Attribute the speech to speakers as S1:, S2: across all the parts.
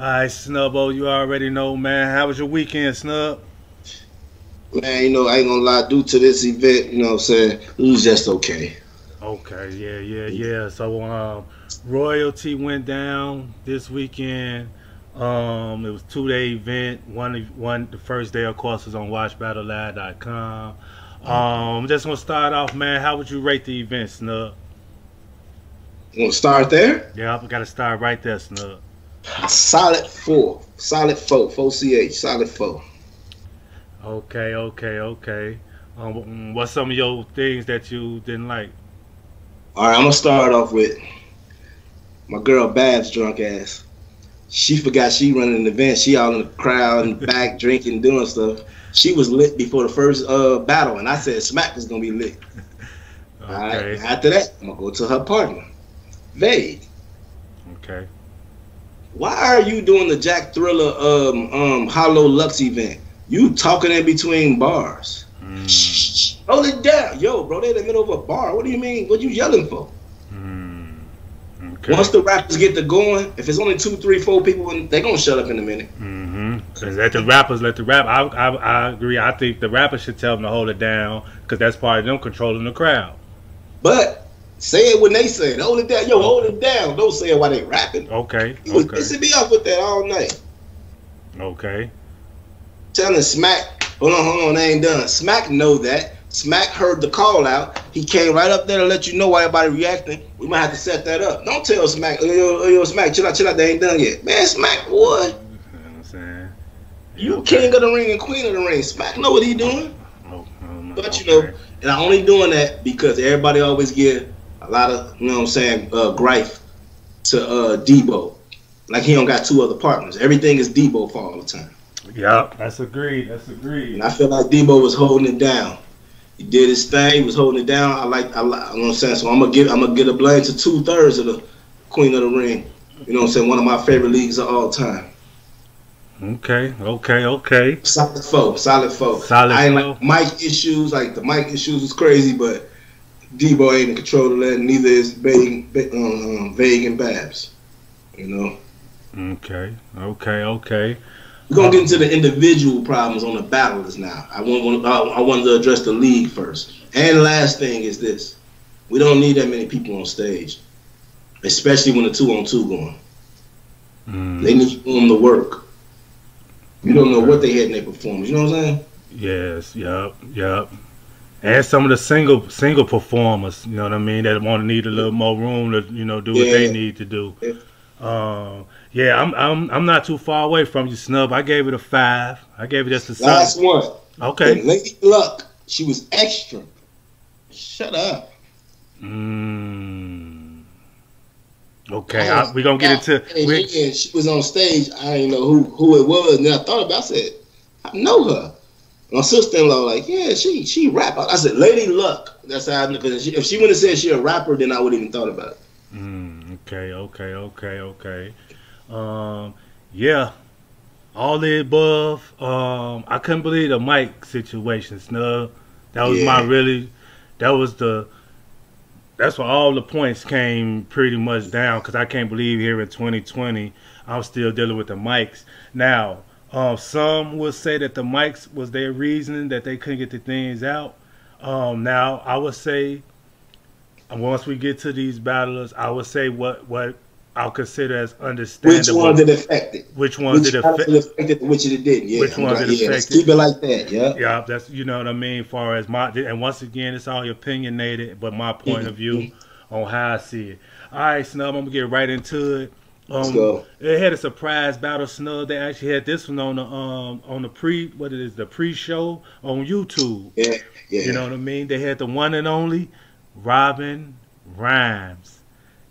S1: Alright, Snubbo, you already know, man. How was your weekend, Snub?
S2: Man, I ain't gonna lie, due to this event, what I'm saying, it was just okay.
S1: Okay, yeah. So, royalty went down this weekend. It was 2 day event. The first day, of course, was on watchbattlerap.com. I'm just gonna start off, man. How would you rate the event, Snub?
S2: You want to start there?
S1: Yeah, we gotta start right there, Snub.
S2: A solid four. Solid four. 4CH. Solid four.
S1: Okay. What's some of your things that you didn't like?
S2: All right, I'm going to start off with my girl Babs' drunk ass. She forgot she running an event. She all in the crowd and back drinking, doing stuff. She was lit before the first battle, and I said Smack was going to be lit.
S1: Okay.
S2: All right, after that, I'm going to go to her partner, Vague.
S1: Okay.
S2: Why are you doing the Jack Thriller Hollow Lux event? You talking in between bars. Shh. Hold it down. Yo, bro, they in the middle of a bar. What do you mean? What you yelling for?
S1: Okay.
S2: Once the rappers get to going, if it's only 2, 3, 4 people, they're going to shut up in a minute.
S1: Because let the rappers let the rap. I agree. I think the rappers should tell them to hold it down because that's part of them controlling the crowd.
S2: But say it when they say it. Hold it down. Yo, hold it down. Don't say it while they rapping.
S1: Okay.
S2: He was pissing me off with that all night.
S1: Okay.
S2: Telling Smack, hold on, I ain't done. Smack know that. Smack heard the call out. He came right up there to let you know why everybody reacting. We might have to set that up. Don't tell Smack, yo, Smack, chill out, they ain't done yet. Man, Smack, what?
S1: You know what I'm saying?
S2: You king of the ring and queen of the ring. Smack know what he doing. But and I only doing that because everybody always give a lot of, gripe to Debo. Like he don't got 2 other partners. Everything is Debo for all the time.
S1: Yeah, that's agreed.
S2: And I feel like Debo was holding it down. He did his thing. He was holding it down. I you know what I'm saying? So I'm gonna get a blame to 2/3 of the Queen of the Ring. You know what I'm saying? One of my favorite leagues of all time.
S1: Okay.
S2: Solid foe. I ain't like mic issues. Like the mic issues was crazy, but Debo ain't in control of that. Neither is Vague and Babs. You know.
S1: Okay.
S2: We're gonna get into the individual problems on the battlers now. I wanted to address the league first. And the last thing is this: we don't need that many people on stage, especially when the 2-on-2 going. They need them to work. You don't know what they had in their performance. You know what I'm saying?
S1: Yes. Yep. And some of the single performers, you know what I mean, that want to need a little more room to do what they need to do. Yeah. I'm not too far away from you, Snub. I gave it a 5. I gave it just a 7.
S2: Last one.
S1: Okay.
S2: And Lady Luck, she was extra. Shut up.
S1: Okay, we're gonna get into.
S2: And she was on stage. I didn't know who it was, and then I thought about it. I said, I know her. My sister-in-law, like, yeah, she rap. I said, Lady Luck. That's how I know. Because if she would have said she a rapper, then I would have even thought about it.
S1: Okay. Yeah, all the above. I couldn't believe the mic situation, Snub. That was that's where all the points came pretty much down, because I can't believe here in 2020 I'm still dealing with the mics. Now, some will say that the mics was their reasoning that they couldn't get the things out. Now, I would say, once we get to these battlers, I would say what I'll consider as understandable.
S2: Which ones it affected?
S1: Which ones it affected?
S2: Which it didn't? Yeah.
S1: Which ones it affected?
S2: Let's keep it like that. Yeah.
S1: Yeah, that's what I mean. Far as and once again, it's all opinionated, but my point of view on how I see it. All right, Snub, I'm gonna get right into it.
S2: Let's go.
S1: They had a surprise battle, Snub. They actually had this one on the pre-show on YouTube.
S2: Yeah.
S1: You know what I mean? They had the one and only Robin Rhymes.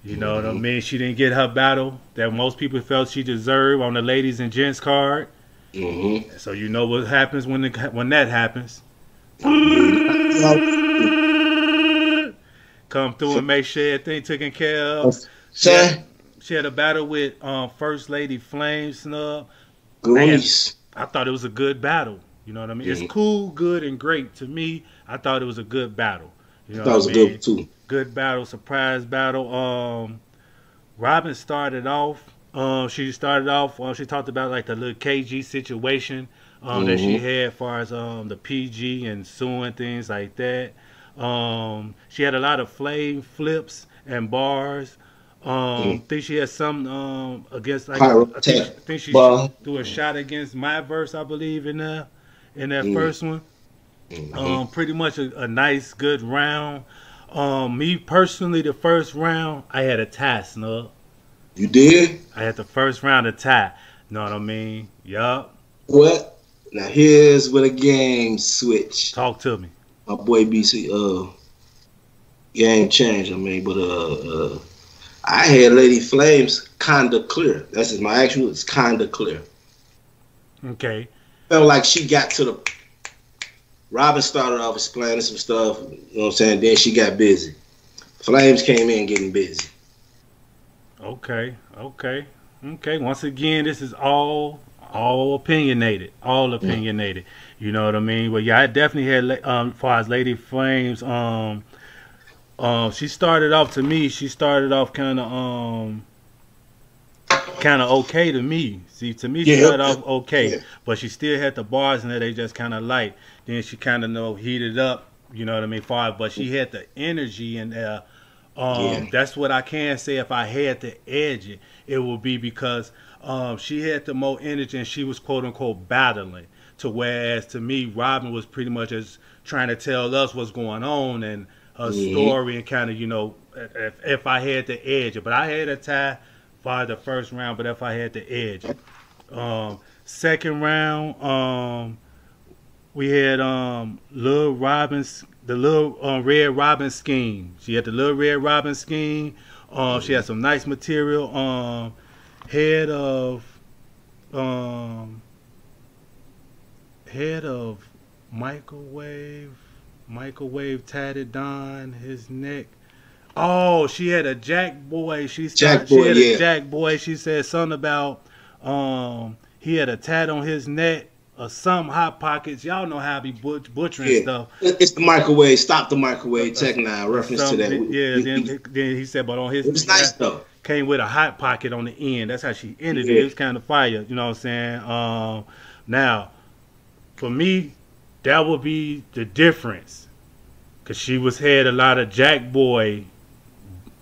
S1: You know what I mean? She didn't get her battle that most people felt she deserved on the ladies and gents card. So you know what happens when that happens. Come through and make sure everything taken care of. She had a battle with First Lady Flame, Snub. I thought it was a good battle. You know what I mean? It's cool, good, and great to me. I thought it was a good battle. You know
S2: I thought it was a good too.
S1: Good battle, surprise battle. Robin started off She started off. She talked about like the little KG situation that she
S2: Mm-hmm.
S1: had, as far as the PG and suing things like that. She had a lot of flame flips and bars.
S2: Mm-hmm.
S1: Think she had some against like
S2: Pyrotech
S1: I think she
S2: bar.
S1: threw a shot against my verse, I believe, in that
S2: Mm-hmm.
S1: first one.
S2: Mm-hmm.
S1: Pretty much a nice good round. Me personally, the first round I had a tie, Snub.
S2: You did?
S1: I had the first round of tie. Know what I mean? Yup.
S2: What? Now here's where the game switch.
S1: Talk to me.
S2: My boy BC, game changed. I mean, but I had Lady Flames kinda clear. That's just my actual. It's kinda clear.
S1: Okay.
S2: Felt like she got to the. Robin started off explaining some stuff. You know what I'm saying? Then she got busy. Flames came in getting busy.
S1: Okay. Okay. Okay. Once again, this is all opinionated. All opinionated. You know what I mean? But yeah, I definitely had as far as Lady Flames, she started off, to me, she started off kind of okay to me. See, to me, she started off okay, but she still had the bars in there. They just kind of light. Then she kind of heated up. You know what I mean? But she had the energy in there. That's what I can say. If I had to edge it, it would be because she had the more energy and she was quote unquote battling. To whereas to me, Robin was pretty much just trying to tell us what's going on and her story and kind of if I had to edge it. But I had a tie for the first round. But if I had to edge it, second round, we had Lil Robin's the little Red Robin scheme. She had the little Red Robin scheme. She had some nice material. Head of microwave tatted down his neck. Oh, she had a Jack Boy. She had a Jack Boy. She said something about he had a tat on his neck or some hot pockets. Y'all know how I be butchering stuff.
S2: It's the microwave. Stop the microwave tech now. Reference to that.
S1: Then he said, but on his
S2: it was nice though.
S1: Came with a hot pocket on the end. That's how she ended it. It was kind of fire. You know what I'm saying? Now, for me, that would be the difference. Because she had a lot of Jack Boy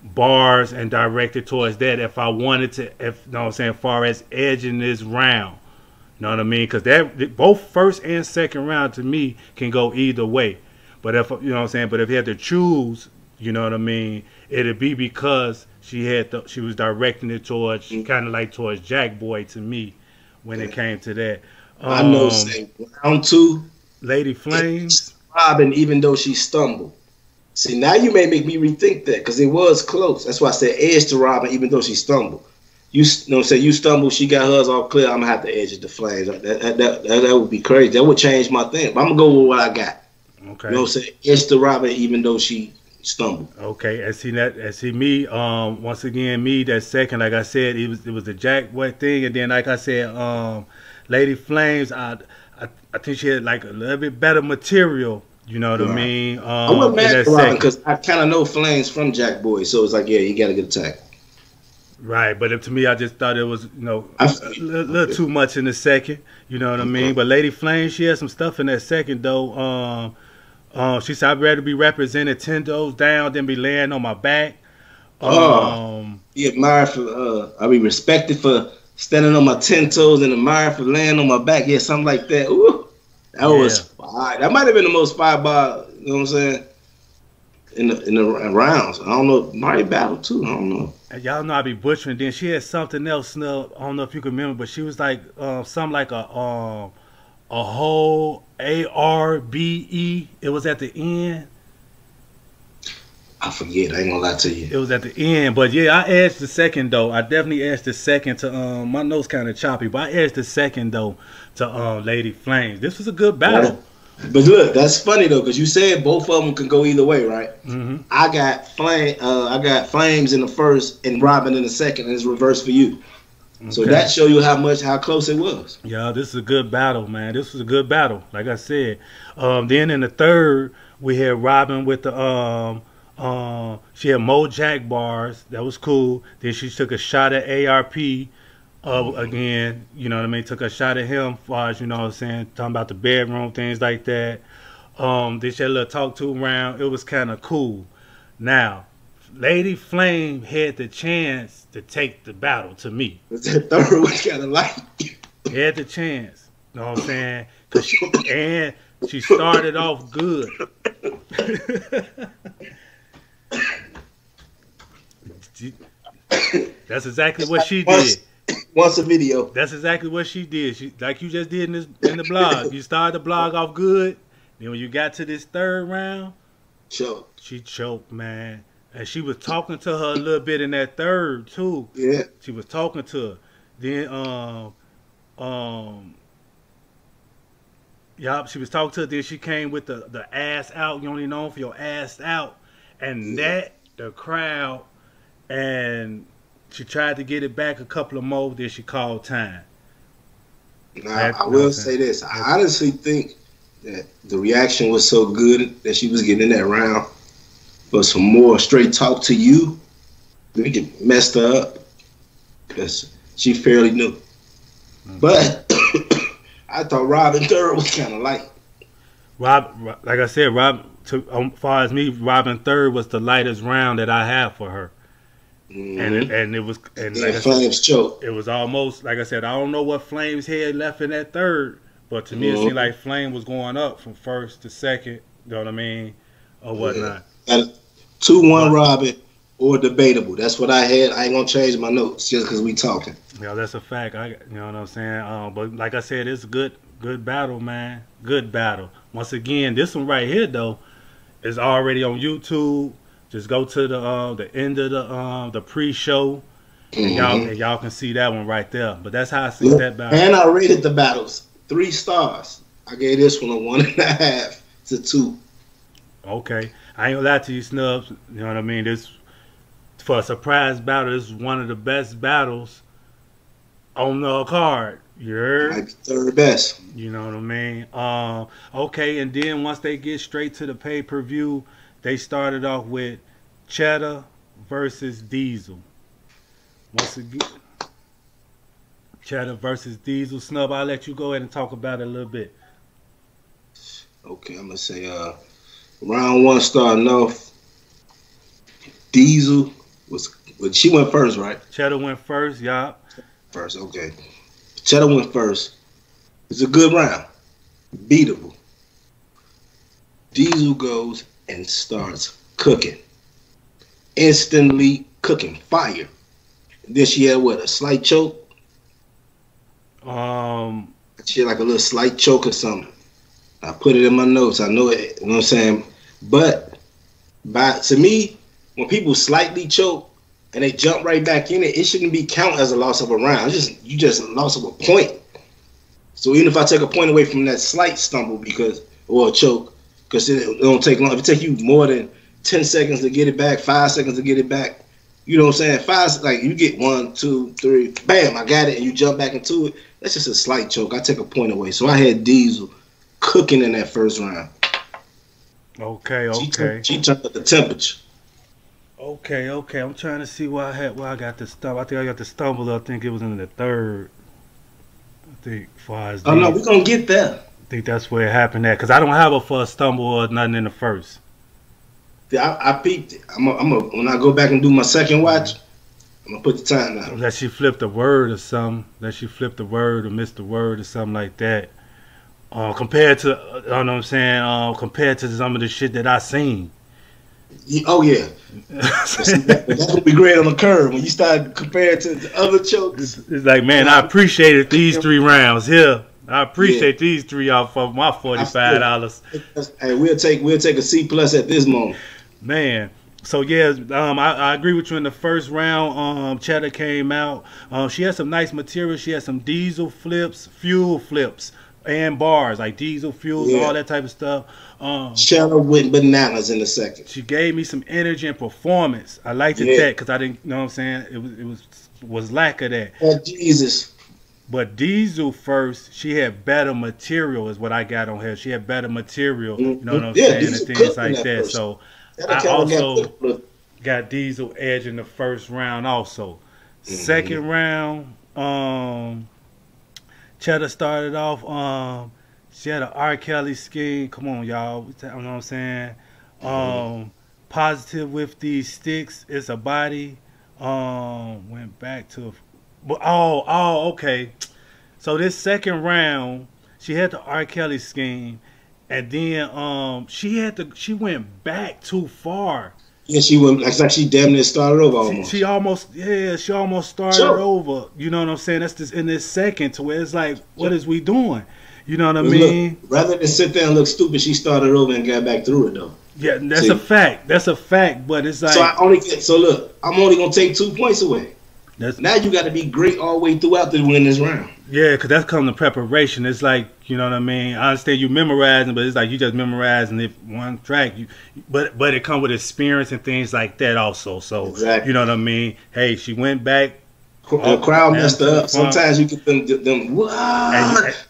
S1: bars and directed towards that if I wanted to, you know what I'm saying, as far as edging this round. You know what I mean? Because both first and second round to me can go either way. But if, you know what I'm saying, but if you had to choose, you know what I mean, it'd be because she was directing it towards, kind of like towards Jack Boy to me when it came to that.
S2: I know, say round two,
S1: Lady Flames.
S2: Robin, even though she stumbled. See, now you may make me rethink that because it was close. That's why I said edge to Robin, even though she stumbled. You know what I'm saying? You stumbled, she got hers all clear. I'm going to have to edge it to Flames. That would be crazy. That would change my thing. But I'm going to go with what I got.
S1: Okay.
S2: You know what I'm saying? Edge to Robin, even though she stumbled.
S1: Okay. And see me, once again, me, that second, like I said, it was the Jack Boy thing. And then, like I said, Lady Flames, I think she had like a little bit better material. You know what I mean?
S2: I wasn't mad at Robin because I kind of know Flames from Jack Boy, so it's like, yeah, you got to get attacked.
S1: Right, but to me, I just thought it was, a little too much in the second. You know what I mean? But Lady Flame, she had some stuff in that second though. She said, "I'd rather be represented 10 toes down than be laying on my back."
S2: Be admired for, I be respected for standing on my 10 toes and admired for laying on my back. Yeah, something like that. Ooh. That was fire. That might have been the most fire bar, you know what I'm saying, in the rounds. I don't know. Mario Battle too. I don't know.
S1: And y'all know I be butchering. Then she had something else, Snub. I don't know if you can remember, but she was like something like a whole ARBE. It was at the end.
S2: I forget. I ain't gonna lie to you.
S1: It was at the end, but yeah, I edged the second though. I definitely edged the second to my notes kind of choppy, but I edged the second though to Lady Flames. This was a good battle.
S2: But look, that's funny though, because you said both of them can go either way, right?
S1: Mm-hmm.
S2: I got Flames in the first and Robin in the second, and it's reversed for you. Okay. So that show you how close it was.
S1: Yeah, this is a good battle, man. This was a good battle, like I said. Then in the third, we had Robin with the she had Mo Jack bars. That was cool. Then she took a shot at ARP. Again, you know what I mean, took a shot at him as far as, you know what I'm saying, talking about the bedroom, things like that. They had a little talk to round. It was kind of cool. Now, Lady Flame had the chance to take the battle to me.
S2: That third one kind of like
S1: had the chance. You know what I'm saying? And she started off good. That's exactly what she did.
S2: Once a video.
S1: That's exactly what she did. She, like you just did in the blog. You started the blog off good. Then when you got to this third round, she choked, man. And she was talking to her a little bit in that third too.
S2: Yeah.
S1: She was talking to her. Then she was talking to her. Then she came with the ass out. You only known for your ass out. And that the crowd, and she tried to get it back a couple of more. Then she called time.
S2: Now I will say this. I honestly think that the reaction was so good that she was getting in that round. But some more straight talk to you, they get messed her up because she fairly new. But I thought Robin third was kind of light.
S1: Like I said, as far as me, Robin third was the lightest round that I have for her. And it was like
S2: Flames choke.
S1: It was almost like I said. I don't know what Flames had left in that third, but to me it seemed like Flame was going up from first to second. You know what I mean, or whatnot.
S2: 2-1 Robin or debatable. That's what I had. I ain't gonna change my notes just because we talking.
S1: Yeah, that's a fact. You know what I'm saying. But like I said, it's a good battle, man. Good battle. Once again, this one right here though is already on YouTube. Just go to the end of the pre-show, and y'all can see that one right there. But that's how I see that battle.
S2: And I rated the battles 3 stars. I gave this one a 1.5 to 2.
S1: Okay, I ain't gonna lie to you, Snubs. You know what I mean? This for a surprise battle. This is one of the best battles on the card. You heard?
S2: Might be third best.
S1: You know what I mean? Okay, and then once they get straight to the pay-per-view. They started off with Cheddar versus Diesel. Once again, Cheddar versus Diesel. Snub, I'll let you go ahead and talk about it a little bit.
S2: Okay, I'm going to say round 1 starting off, Diesel she went first, right?
S1: Cheddar went first, yeah.
S2: First, okay. Cheddar went first. It's a good round. Beatable. Diesel goes and starts cooking. Instantly cooking fire. Then she had what, a slight choke? She had like a little slight choke or something. I put it in my notes. I know it, you know what I'm saying? But to me, when people slightly choke and they jump right back in it, it shouldn't be count as a loss of a round. You just lost of a point. So even if I take a point away from that slight stumble or a choke, because it don't take long. If it takes you more than 10 seconds to get it back, 5 seconds to get it back, you know what I'm saying? Like you get 1, 2, 3, bam, I got it, and you jump back into it. That's just a slight choke. I take a point away. So I had Diesel cooking in that first round.
S1: Okay.
S2: She turned up the temperature.
S1: Okay. I'm trying to see where I got the stumble. I think I got the stumble. I think it was in the third. I think as far as
S2: no, we're gonna get there.
S1: I think that's where it happened at, because I don't have a first stumble or nothing in the first.
S2: Yeah, I peeped it. When I go back and do my second watch, I'm gonna put the time down.
S1: That she flipped a word or something. That she flipped a word or missed a word or something like that. Compared to, you know what I'm saying? Compared to some of the shit that I seen.
S2: Oh yeah, that's gonna be great on the curve when you start comparing to the other chokes.
S1: It's like, man, I appreciated these 3 rounds here. I appreciate these 3 off of my $45.
S2: Hey, we'll take a C+ at this moment.
S1: Man, so yeah, I agree with you in the first round. Cheddar came out. She had some nice material. She had some diesel flips, fuel flips, and bars like diesel fuels, all that type of stuff.
S2: Cheddar went bananas in the second.
S1: She gave me some energy and performance. I liked that because I didn't, you know what I'm saying? It was lack of that.
S2: Oh Jesus.
S1: But Diesel first, she had better material is what I got on her. She had better material, you know what I'm saying, and things like that. So I also got Diesel edge in the first round also. Second round, Cheddar started off. She had an R. Kelly scheme. Come on, y'all. You know what I'm saying? Positive with these sticks. It's a body. Went back to. Okay. So this second round, she had the R. Kelly scheme, and then she went back too far.
S2: Yeah, she went like she damn near started over almost.
S1: She almost started over. You know what I'm saying? That's just in this second to where it's like, what is we doing? You know what I mean?
S2: Look, rather than sit there and look stupid, she started over and got back through it though.
S1: Yeah, that's a fact. That's a fact. But it's like
S2: look, I'm only gonna take 2 points away. Now you got to be great all the way throughout to win this round.
S1: Yeah, because that's come to preparation. It's like, you know what I mean? I understand you memorizing, but it's like you just memorizing it one track. But it comes with experience and things like that also. So, exactly. You know what I mean? Hey, she went back.
S2: The crowd messed up. Sometimes you get them and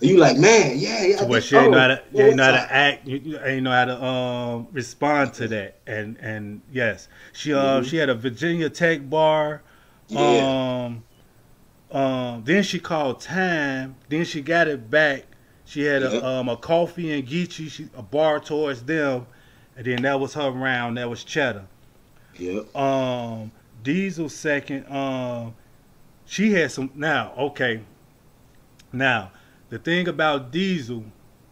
S2: you like, man, yeah.
S1: Well, she ain't know how to act. You ain't know how to respond to that. And yes, she had a Virginia Tech bar. Yeah. Then she called time. Then she got it back. She had a Coffee and Geechee, a bar towards them, and then that was her round. That was Cheddar. Yep. Diesel second. She had some. Now, okay. Now, the thing about Diesel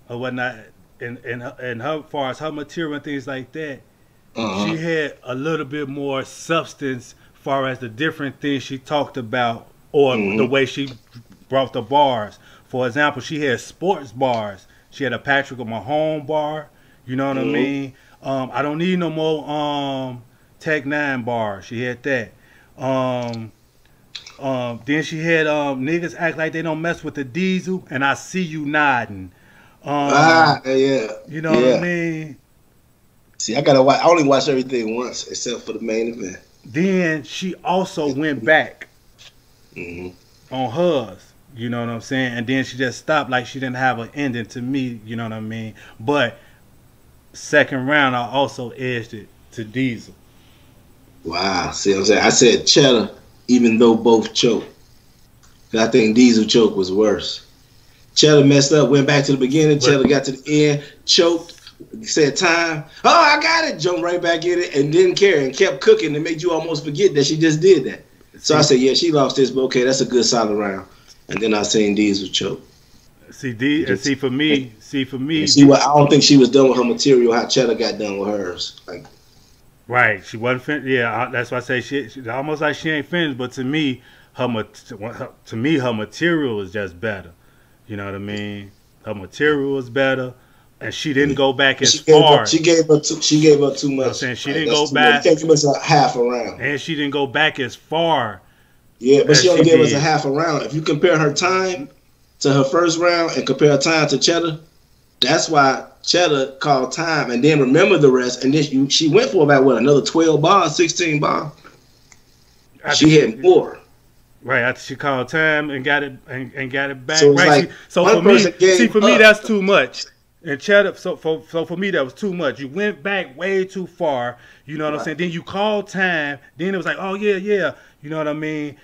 S1: or whatnot, and her, as far as her material and things like that, she had a little bit more substance. Far as the different things she talked about or the way she brought the bars. For example, she had sports bars. She had a Patrick Mahomes bar. You know what I mean? I don't need no more Tech 9 bars. She had that. Then she had niggas act like they don't mess with the Diesel, and I see you nodding.
S2: Yeah.
S1: You know what I mean?
S2: See, I only watch everything once except for the main event.
S1: Then she also went back on hers, you know what I'm saying? And then she just stopped like she didn't have an ending to me, you know what I mean? But second round, I also edged it to Diesel.
S2: Wow. See what I'm saying? I said Cheddar, even though both choked. I think Diesel choke was worse. Cheddar messed up, went back to the beginning. Cheddar got to the end, choked. Said time. Oh, I got it. Jumped right back in it and didn't care and kept cooking and made you almost forget that she just did that. So I said, yeah, she lost this, but okay, that's a good solid round. And then I seen Diesel choke.
S1: See for me.
S2: I don't think she was done with her material. How Cheddar got done with hers.
S1: Right, she wasn't finished. Yeah, that's why I say she almost like she ain't finished. But to me, her material is just better. You know what I mean? Her material is better. And she didn't go back as far.
S2: She gave up too much. You know
S1: what I'm saying? She didn't go back.
S2: She gave us a half a round.
S1: And she didn't go back as far.
S2: Yeah, but she only gave us a half a round. If you compare her time to her first round and compare her time to Cheddar, that's why Cheddar called time and then remembered the rest. And then she went for about, another 12 bars, 16 bars. She had more.
S1: Right, after she called time and got it back.
S2: So
S1: right. For me, that's too much. And Cheddar, so for me, that was too much. You went back way too far. You know what I'm saying? Then you called time. Then it was like, oh yeah. You know what I mean?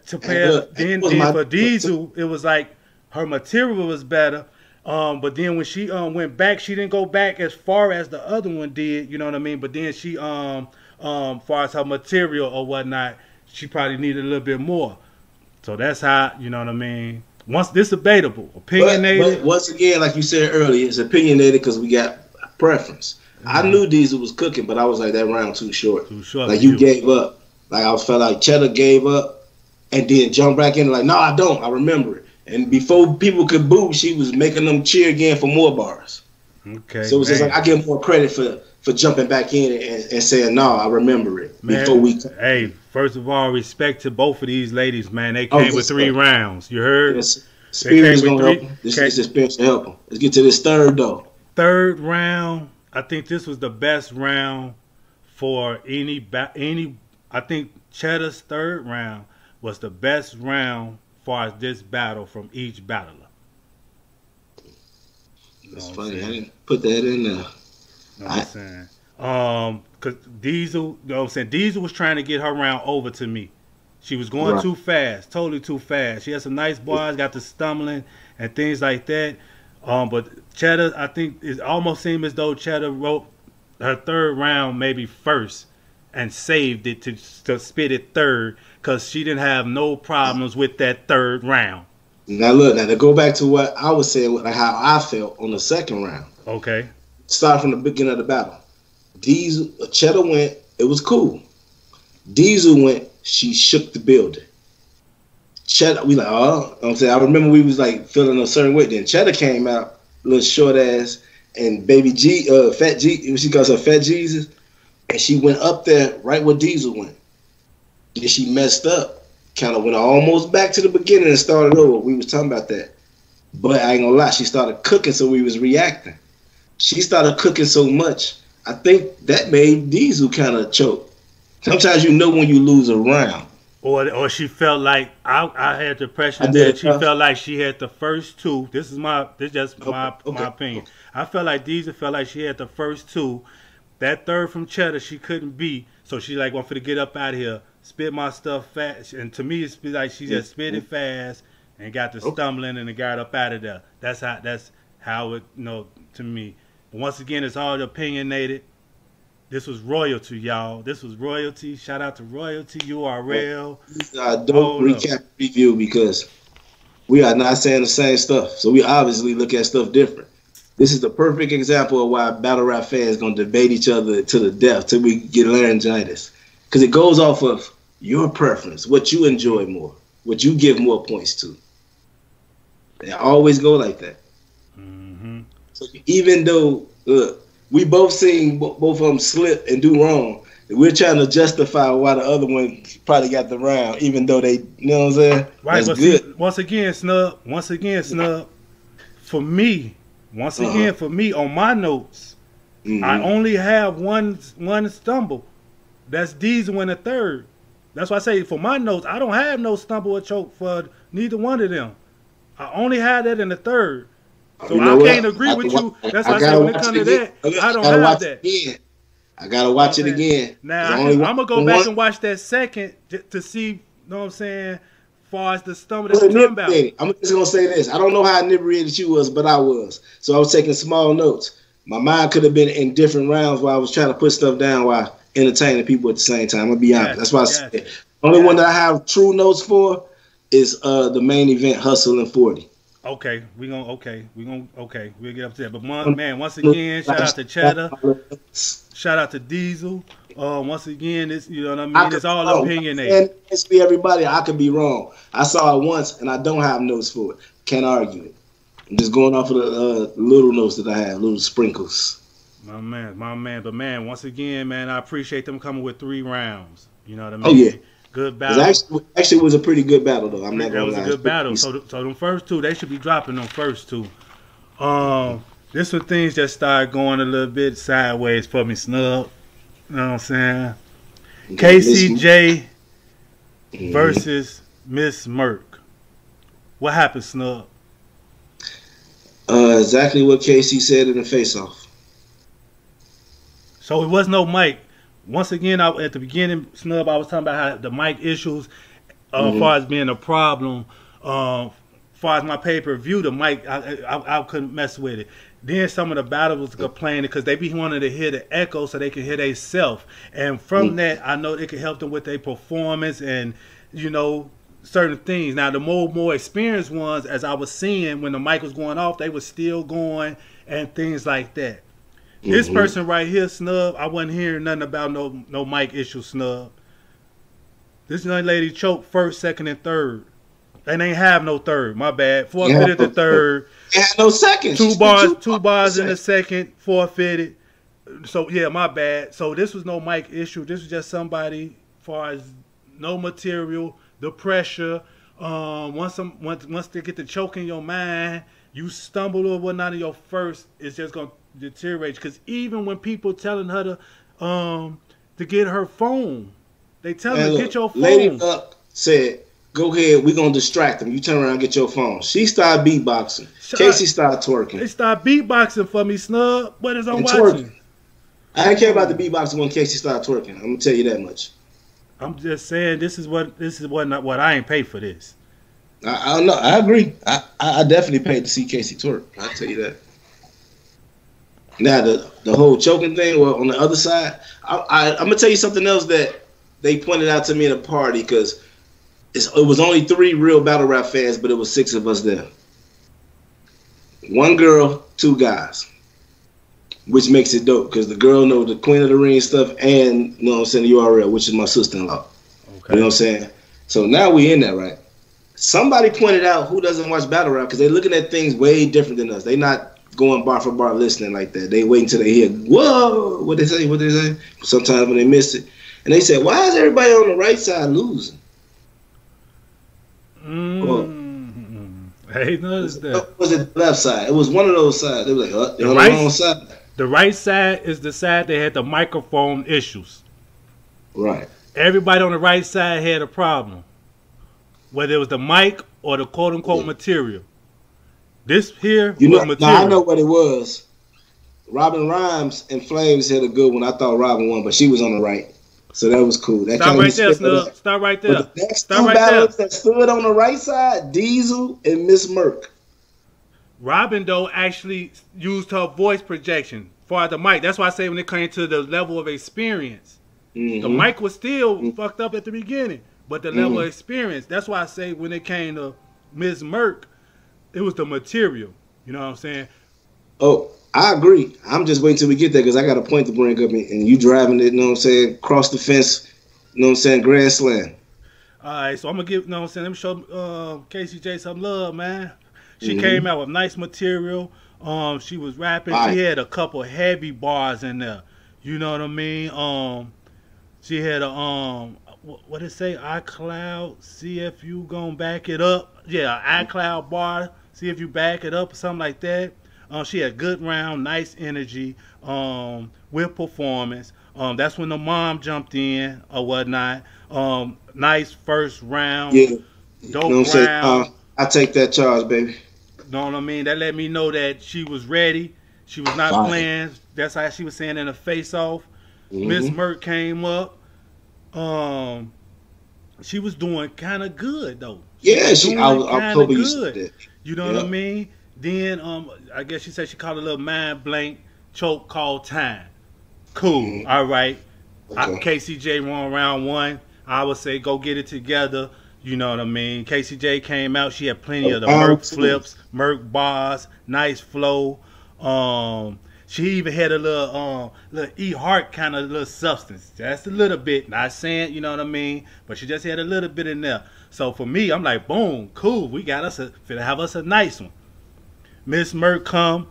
S1: For Diesel, it was like her material was better. But then when she went back, she didn't go back as far as the other one did. You know what I mean? But then she far as her material or whatnot, she probably needed a little bit more. So that's how, you know what I mean? Once this debatable, opinionated.
S2: But once again, like you said earlier, it's opinionated because we got preference. I knew Diesel was cooking, but I was like, that round too short. Like you gave up. Like I felt like Cheddar gave up and then jumped back in like, no, I don't. I remember it. And before people could boo, she was making them cheer again for more bars.
S1: Okay.
S2: So it was just like I give more credit for jumping back in and saying, no, I remember it.
S1: Hey, first of all, respect to both of these ladies, man. They came with 3 rounds. You heard?
S2: Yes. Experience gonna help them. This experience to help them. Let's get to this third though.
S1: Third round. I think this was the best round for any. I think Cheddar's third round was the best round as far as this battle from each battler.
S2: That's funny. I didn't put that in there.
S1: You know what I'm saying? Because Diesel, you know what I'm saying? Diesel was trying to get her round over to me. She was going
S2: Right.
S1: too fast, totally too fast. She had some nice bars, got the stumbling and things like that. But Cheddar, I think it almost seemed as though Cheddar wrote her third round maybe first and saved it to spit it third because she didn't have no problems with that third round.
S2: Now look, now to go back to what I was saying, like how I felt on the second round.
S1: Okay.
S2: Start from the beginning of the battle. Cheddar went, it was cool. Diesel went, she shook the building. Cheddar, we like, oh, I'm saying, I remember we was like feeling a certain way. Then Cheddar came out, little short ass, and baby G, Fat G, she calls her Fat Jesus, and she went up there right where Diesel went. Then she messed up, kind of went almost back to the beginning and started over. We was talking about that, but I ain't gonna lie, she started cooking, so we was reacting. She started cooking so much, I think that made Diesel kind of choke. Sometimes you know when you lose a round.
S1: Or she felt like I had the impression that she felt like she had the first two. This is just my opinion. I felt like Diesel felt like she had the first two. That third from Cheddar she couldn't beat, so she like, I'm finna get up out of here, spit my stuff fast. And to me, it's like she just spit it fast and got the stumbling and got up out of there. That's how it, to me. But once again, it's all opinionated. This was royalty, y'all. This was royalty. Shout out to royalty, URL.
S2: Don't recap review because we are not saying the same stuff. So we obviously look at stuff different. This is the perfect example of why battle rap fans gonna debate each other to the death till we get laryngitis. Because it goes off of your preference, what you enjoy more, what you give more points to. They always go like that.
S1: Mm-hmm.
S2: So even though we both seen both of them slip and do wrong, we're trying to justify why the other one probably got the round, even though they, you know what I'm saying?
S1: Right,
S2: that's good.
S1: See, once again, Snub, for me, on my notes, I only have one stumble. That's Diesel in the third. That's why I say for my notes, I don't have no stumble or choke for neither one of them. I only have that in the third. So I can't agree with you. That's why I say when it comes to that, I don't have that.
S2: I gotta watch it again.
S1: Now I'm gonna go back and watch that second to see. You know what I'm saying? As far as the stumble that you're talking about.
S2: I'm just gonna say this. I don't know how inebriated you was, but I was. So I was taking small notes. My mind could have been in different rounds while I was trying to put stuff down while entertaining people at the same time. I'm gonna be honest. That's why I said the only one that I have true notes for is the main event, Hustle and 40.
S1: We'll get up to that. But man, once again, shout out to Cheddar, shout out to Diesel. Once again, it's, you know what I mean. It's all opinionated.
S2: And everybody, I could be wrong. I saw it once, and I don't have notes for it. Can't argue it. I'm just going off of the little notes that I have, little sprinkles.
S1: My man. But man, once again, man, I appreciate them coming with 3 rounds. You know what I mean?
S2: Oh yeah.
S1: Good battle.
S2: Actually, it was a pretty good battle, though. I'm not gonna lie.
S1: It was a good battle. So them first two, they should be dropping them first two. This when things just started going a little bit sideways for me, Snub. You know what I'm saying? KCJ versus Miss Merk. What happened, Snub?
S2: Exactly what KC said in the face-off.
S1: So it was no mic. Once again, at the beginning, Snub, I was talking about how the mic issues, as far as being a problem, as far as my pay-per-view, the mic, I couldn't mess with it. Then some of the battles was complaining because they be wanting to hear the echo so they can hear they self. And from that, I know it could help them with their performance and, you know, certain things. Now, the more experienced ones, as I was seeing when the mic was going off, they were still going and things like that. This person right here, Snub, I wasn't hearing nothing about no mic issue, Snub. This young lady choked first, second, and third. And ain't have no third. My bad. Forfeited the third.
S2: It had no second.
S1: Two bars in the second. Forfeited. So yeah, my bad. So this was no mic issue. This was just somebody, as far as no material, the pressure. Once they get the choke in your mind, you stumble or whatnot in your first, it's just gonna deteriorate. Because even when people telling her to get her phone, they tell her to get your phone.
S2: Lady Luck said, "Go ahead, we're gonna distract them. You turn around and get your phone." She started beatboxing. Casey started twerking.
S1: They started beatboxing for me, Snub. What is I'm watching?
S2: Twerking. I didn't care about the beatboxing when Casey started twerking. I'm gonna tell you that much.
S1: I'm just saying this is not what I ain't paid for this.
S2: I don't know. I agree. I definitely paid to see Casey twerk. I'll tell you that. Now the whole choking thing. Well, on the other side, I'm gonna tell you something else that they pointed out to me at a party because it was only 3 real battle rap fans, but it was 6 of us there. 1 girl, 2 guys, which makes it dope because the girl know the Queen of the Ring stuff and, you know what I'm saying, the URL, which is my sister-in-law. Okay. You know what I'm saying? So now we in that, right? Somebody pointed out who doesn't watch battle rap because they're looking at things way different than us. They not going bar for bar listening like that. They wait until they hear, whoa, what they say. Sometimes when they miss it. And they said, why is everybody on the right side losing?
S1: I noticed that.
S2: Was it the left side? It was one of those sides. They were like, they're on the wrong side.
S1: The right side is the side that had the microphone issues.
S2: Right.
S1: Everybody on the right side had a problem. Whether it was the mic or the quote-unquote material. This here was material.
S2: Now I know what it was. Robin Rhymes and Flames had a good one. I thought Robin won, but she was on the right. So that was cool. That
S1: Stop right there, Snub. Stop right there.
S2: But the next 2 battles that stood on the right side, Diesel and Miss Merck.
S1: Robin, though, actually used her voice projection for the mic. That's why I say when it came to the level of experience, the mic was still fucked up at the beginning, but the level of experience, that's why I say when it came to Miss Merck, it was the material. You know what I'm saying? Oh,
S2: I agree. I'm just waiting till we get there because I got a point to bring up, and you driving it, you know what I'm saying, cross the fence, you know what I'm saying, grand slam.
S1: All right, so I'm going to give, you know what I'm saying, let me show Casey J some love, man. She came out with nice material. She was rapping. She had a couple heavy bars in there. You know what I mean? She had a, what did it say? iCloud, see if you gonna back it up. Yeah, iCloud bar, see if you back it up or something like that. She had good round, nice energy, with performance. That's when the mom jumped in or whatnot. Nice first round.
S2: Yeah.
S1: Dope
S2: you know
S1: round.
S2: I take that charge, baby.
S1: Know what I mean? That let me know that she was ready. She was not playing. That's how she was saying in a face-off. Miss Merck came up. She was doing kind of good though.
S2: Yeah, I probably good.
S1: You know what I mean? Then I guess she said she called a little mind blank choke called time. Cool. All right. Okay. KCJ won round 1. I would say go get it together. You know what I mean? KCJ came out. She had plenty of the Merc flips, Merc bars, nice flow. She even had a little E Heart kind of little substance. Just a little bit. Not saying, you know what I mean? But she just had a little bit in there. So for me, I'm like, boom, cool. We got us finna have us a nice one. Miss Merc come.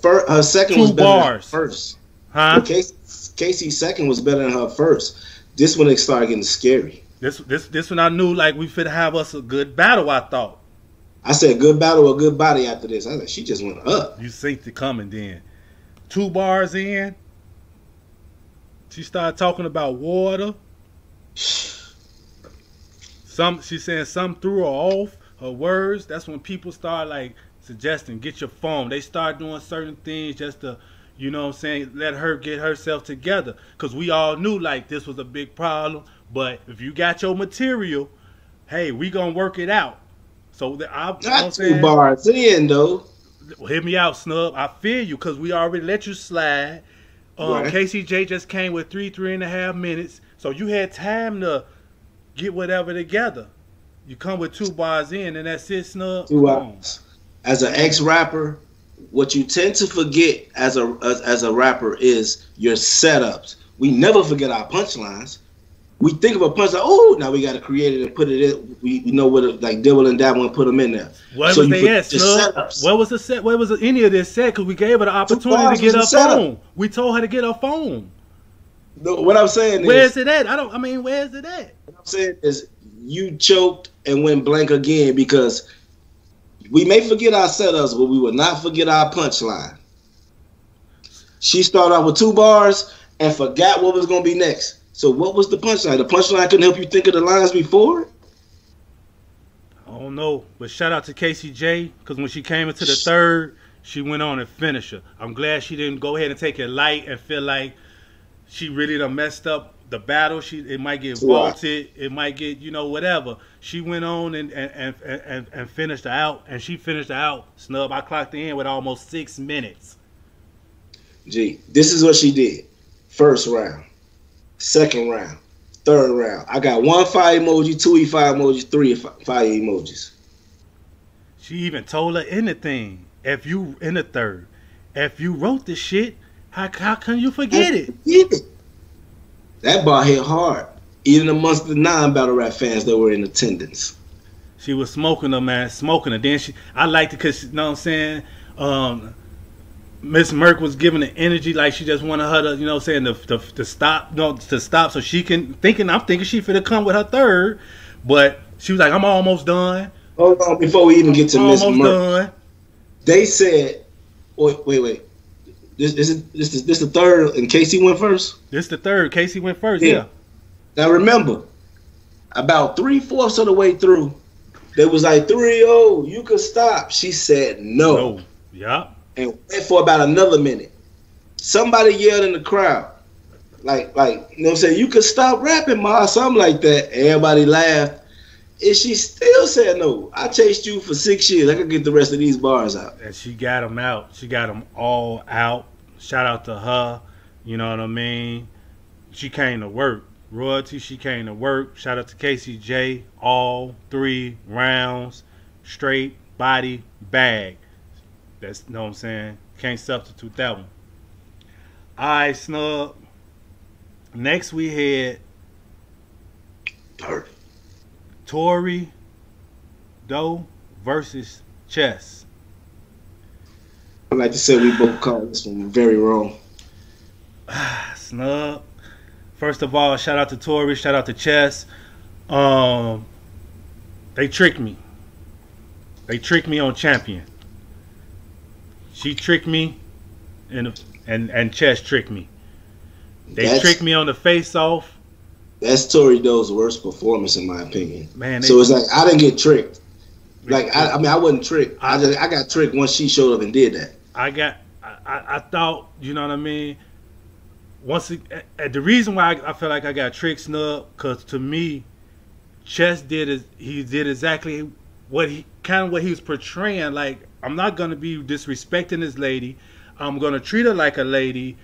S2: Her second was better than her first.
S1: Huh?
S2: Casey's second was better than her first. This one it started getting scary.
S1: This one I knew like we finna have us a good battle, I thought.
S2: I said good battle or good body after this. I was like, she just went up.
S1: You synced it coming then. 2 bars in, she started talking about water. She's saying something threw her off, her words. That's when people start like suggesting, get your phone. They start doing certain things just to, you know what I'm saying, let her get herself together. Because we all knew like this was a big problem. But if you got your material, hey, we going to work it out. So
S2: not 2 bars in though.
S1: Hit me out, Snub. I feel you because we already let you slide. KCJ just came with 3.5 minutes. So you had time to get whatever together. You come with 2 bars in and that's it, Snub.
S2: 2 bars. As an ex-rapper, what you tend to forget as a rapper is your setups. We never forget our punchlines. We think of a punchline. Oh, now we got to create it and put it in. We know what to, like dibble and dabble and put them in there.
S1: What was they at, Snub? What was the set? What was any of this set? Because we gave her the opportunity to get her phone. We told her to get her phone.
S2: No, what I'm saying is,
S1: where's it at? Where's it at?
S2: What I'm saying is, you choked and went blank again because we may forget our setups, but we will not forget our punchline. She started off with 2 bars and forgot what was going to be next. So what was the punchline? The punchline couldn't help you think of the lines before?
S1: I don't know. But shout out to Casey J, because when she came into the third, she went on and finished her. I'm glad she didn't go ahead and take it light and feel like she really done messed up the battle. It might get vaulted. It might get, you know, whatever. She went on and finished her out, and she finished her out. Snub, I clocked in with almost 6 minutes.
S2: Gee, this is what she did. First round, second round, third round. I got 1 fire emoji, 2 fire emojis, 3 fire emojis.
S1: She even told her in the thing, if you in the third, if you wrote the shit, how can you forget it?
S2: That bar hit hard, even amongst the non-battle rap fans that were in attendance.
S1: She was smoking her, man, smoking her. Then I liked it because, you know what I'm saying, Miss Merck was giving the energy like she just wanted her to, you know what I'm saying, to stop, to stop so she can, I'm thinking she finna come with her third, but she was like, I'm almost done.
S2: Hold on, before we even get to Miss Merck. They said, wait. This the third, and Casey went first?
S1: This the third. Casey went first, yeah.
S2: Now remember, about 3/4 of the way through, they was like 3-0, you could stop. She said no.
S1: Yeah.
S2: And went for about another minute. Somebody yelled in the crowd, like, you know what I'm saying, you could stop rapping, ma, something like that. Everybody laughed. And she still said no. I chased you for 6 years. I could get the rest of these bars out.
S1: And she got them out. She got them all out. Shout out to her. You know what I mean? She came to work. Royalty, she came to work. Shout out to Casey J. All 3 rounds. Straight body bag. That's, you know what I'm saying? Can't substitute that one. All right, Snub. Next we had Tory Doe versus Chess.
S2: I'd like to say we both called this one very wrong.
S1: Snub. First of all, shout out to Tory, shout out to Chess. They tricked me. They tricked me on Champion. She tricked me, and Chess tricked me. They tricked me on the face-off.
S2: That's Tory Doe's worst performance, in my opinion.
S1: Man,
S2: so it's like I didn't get tricked. Like I mean, I wasn't tricked. I got tricked once she showed up and did that.
S1: I thought, you know what I mean. The reason why I feel like I got tricked, Snub, because to me, Chess did exactly what he was portraying. Like, I'm not gonna be disrespecting this lady. I'm gonna treat her like a lady,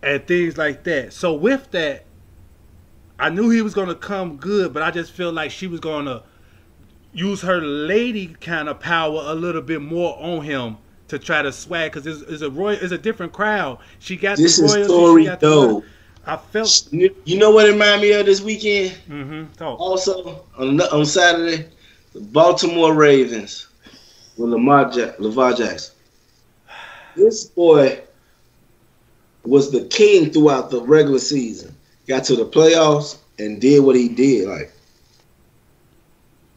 S1: and things like that. So with that, I knew he was going to come good, but I just feel like she was going to use her lady kind of power a little bit more on him to try to swag, because it's a different crowd. She got
S2: this
S1: the royalty.
S2: Is Tory Doe.
S1: I felt.
S2: You know what it reminded me of this weekend?
S1: Talk.
S2: Also on Saturday, the Baltimore Ravens with Lamar Jackson. This boy was the king throughout the regular season. Got to the playoffs and did what he did. Like,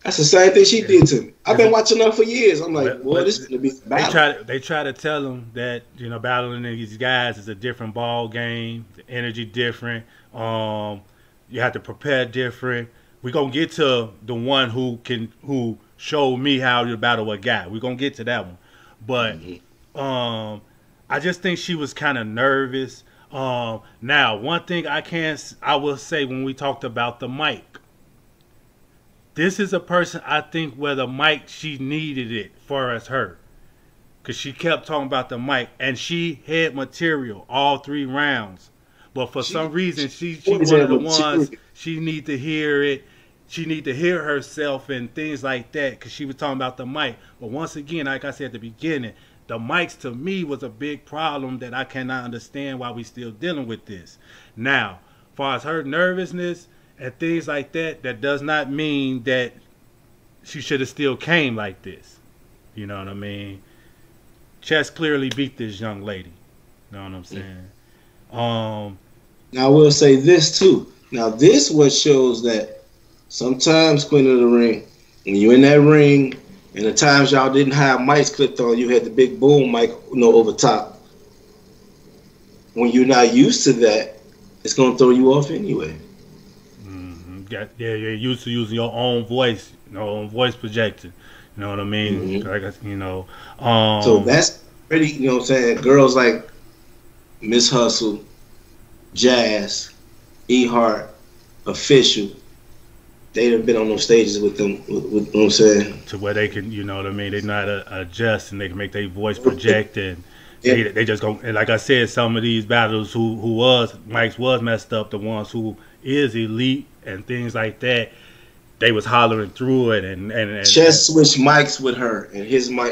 S2: that's the same thing she did to me. I've been watching her for years. I'm like, boy, this is gonna be a battle.
S1: They try to tell him that, you know, battling these guys is a different ball game. The energy different. You have to prepare different. We're gonna get to the one who showed me how to battle a guy. We're gonna get to that one. But I just think she was kind of nervous. Now, one thing I will say when we talked about the mic, this is a person I think where the mic, she needed it for as her, because she kept talking about the mic and she had material all 3 rounds, but for some reason she one of the ones she need to hear it. She need to hear herself and things like that, because she was talking about the mic. But once again, like I said at the beginning, the mics to me was a big problem that I cannot understand why we still dealing with this. Now, as far as her nervousness and things like that, that does not mean that she should have still came like this. You know what I mean? Chess clearly beat this young lady. You know what I'm saying? Now,
S2: I will say this too. Now, this what shows that sometimes, Queen of the Ring, when you're in that ring, and the times y'all didn't have mics clipped on, you had the big boom mic, over top. When you're not used to that, it's gonna throw you off anyway.
S1: You're used to using your own voice, voice projector. You know what I mean?
S2: So that's pretty. You know what I'm saying? Girls like Miss Hustle, Jazz, E Hart, Official. They done been on those stages with them. With you know what I'm saying?
S1: To where they can, you know what I mean, they know how to adjust and they can make their voice project and
S2: Yeah.
S1: they just go. And like I said, some of these battles who was Mike's was messed up, the ones who is elite and things like that, they was hollering through it and
S2: Chess switched mics with her, and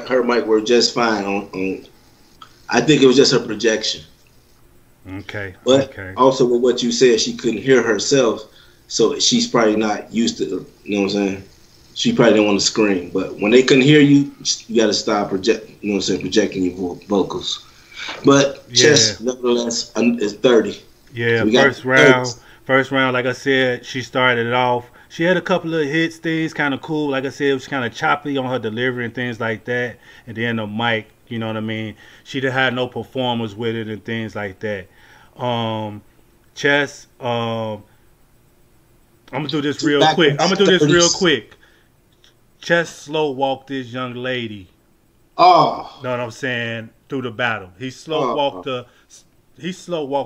S2: her mic were just fine on. I think it was just her projection.
S1: Okay.
S2: But
S1: okay.
S2: also with what you said, she couldn't hear herself, so she's probably not used to. You know what I'm saying? She probably didn't want to scream. But when they couldn't hear you, you got to stop projecting your vocals. But
S1: Yeah.
S2: Chess, nevertheless, is 30.
S1: Yeah,
S2: So
S1: first round, like I said, she started it off. She had a couple of hits, things kind of cool. Like I said, it was kind of choppy on her delivery and things like that. And then the mic, you know what I mean? She didn't have no performers with it and things like that. Chess, I'm gonna do this real quick. Chess slow walked this young lady.
S2: Oh,
S1: Know what I'm saying? Through the battle, he slow walked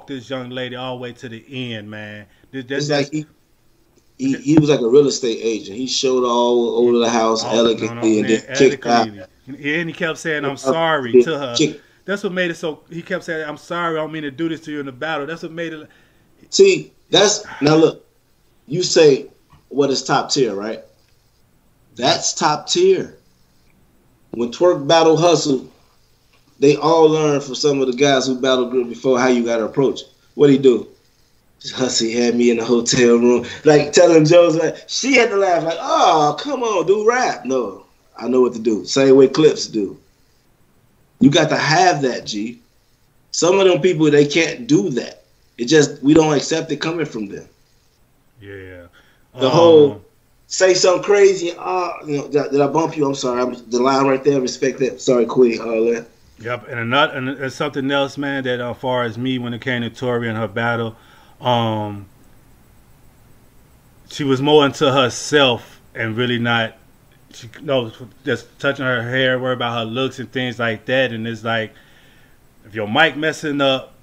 S1: this young lady all the way to the end, man.
S2: It's like he was like a real estate agent. He showed all over the house elegantly and then kicked out.
S1: And he kept saying, "I'm sorry" to her. That's what made it so. He kept saying, "I'm sorry. I don't mean to do this to you in the battle." That's what made it.
S2: See, now look. You say what is top tier, right? That's top tier. When Twerk Battle Hustle, they all learned from some of the guys who battled group before how you got to approach it. What'd he do? Hussy had me in the hotel room, like telling Joe's like she had to laugh, like, "Oh, come on, do rap." No, I know what to do. Same way Clips do. You got to have that, G. Some of them people, they can't do that. It just, we don't accept it coming from them.
S1: Yeah.
S2: The whole say something crazy. You know, did I bump you? I'm sorry. The line right there. Respect that. Sorry, Queen. All that.
S1: Yep. And something else, man. That as far as me, when it came to Tori and her battle, she was more into herself and really not. She just touching her hair, worry about her looks and things like that. And it's like, if your mic messing up,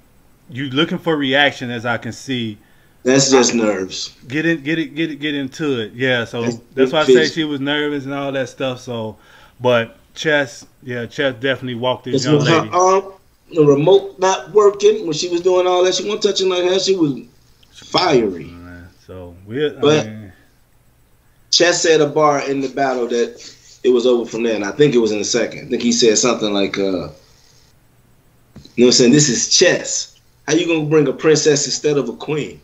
S1: you looking for reaction, as I can see.
S2: That's just nerves.
S1: Get into it. Yeah, so that's why I say she was nervous and all that stuff. So, but Chess definitely walked this young lady.
S2: The remote not working when she was doing all that. She wasn't touching like her. She was fiery.
S1: So
S2: Chess said a bar in the battle that it was over from there, and I think it was in the second. I think he said something like, you know what I'm saying? This is chess. How you gonna bring a princess instead of a queen?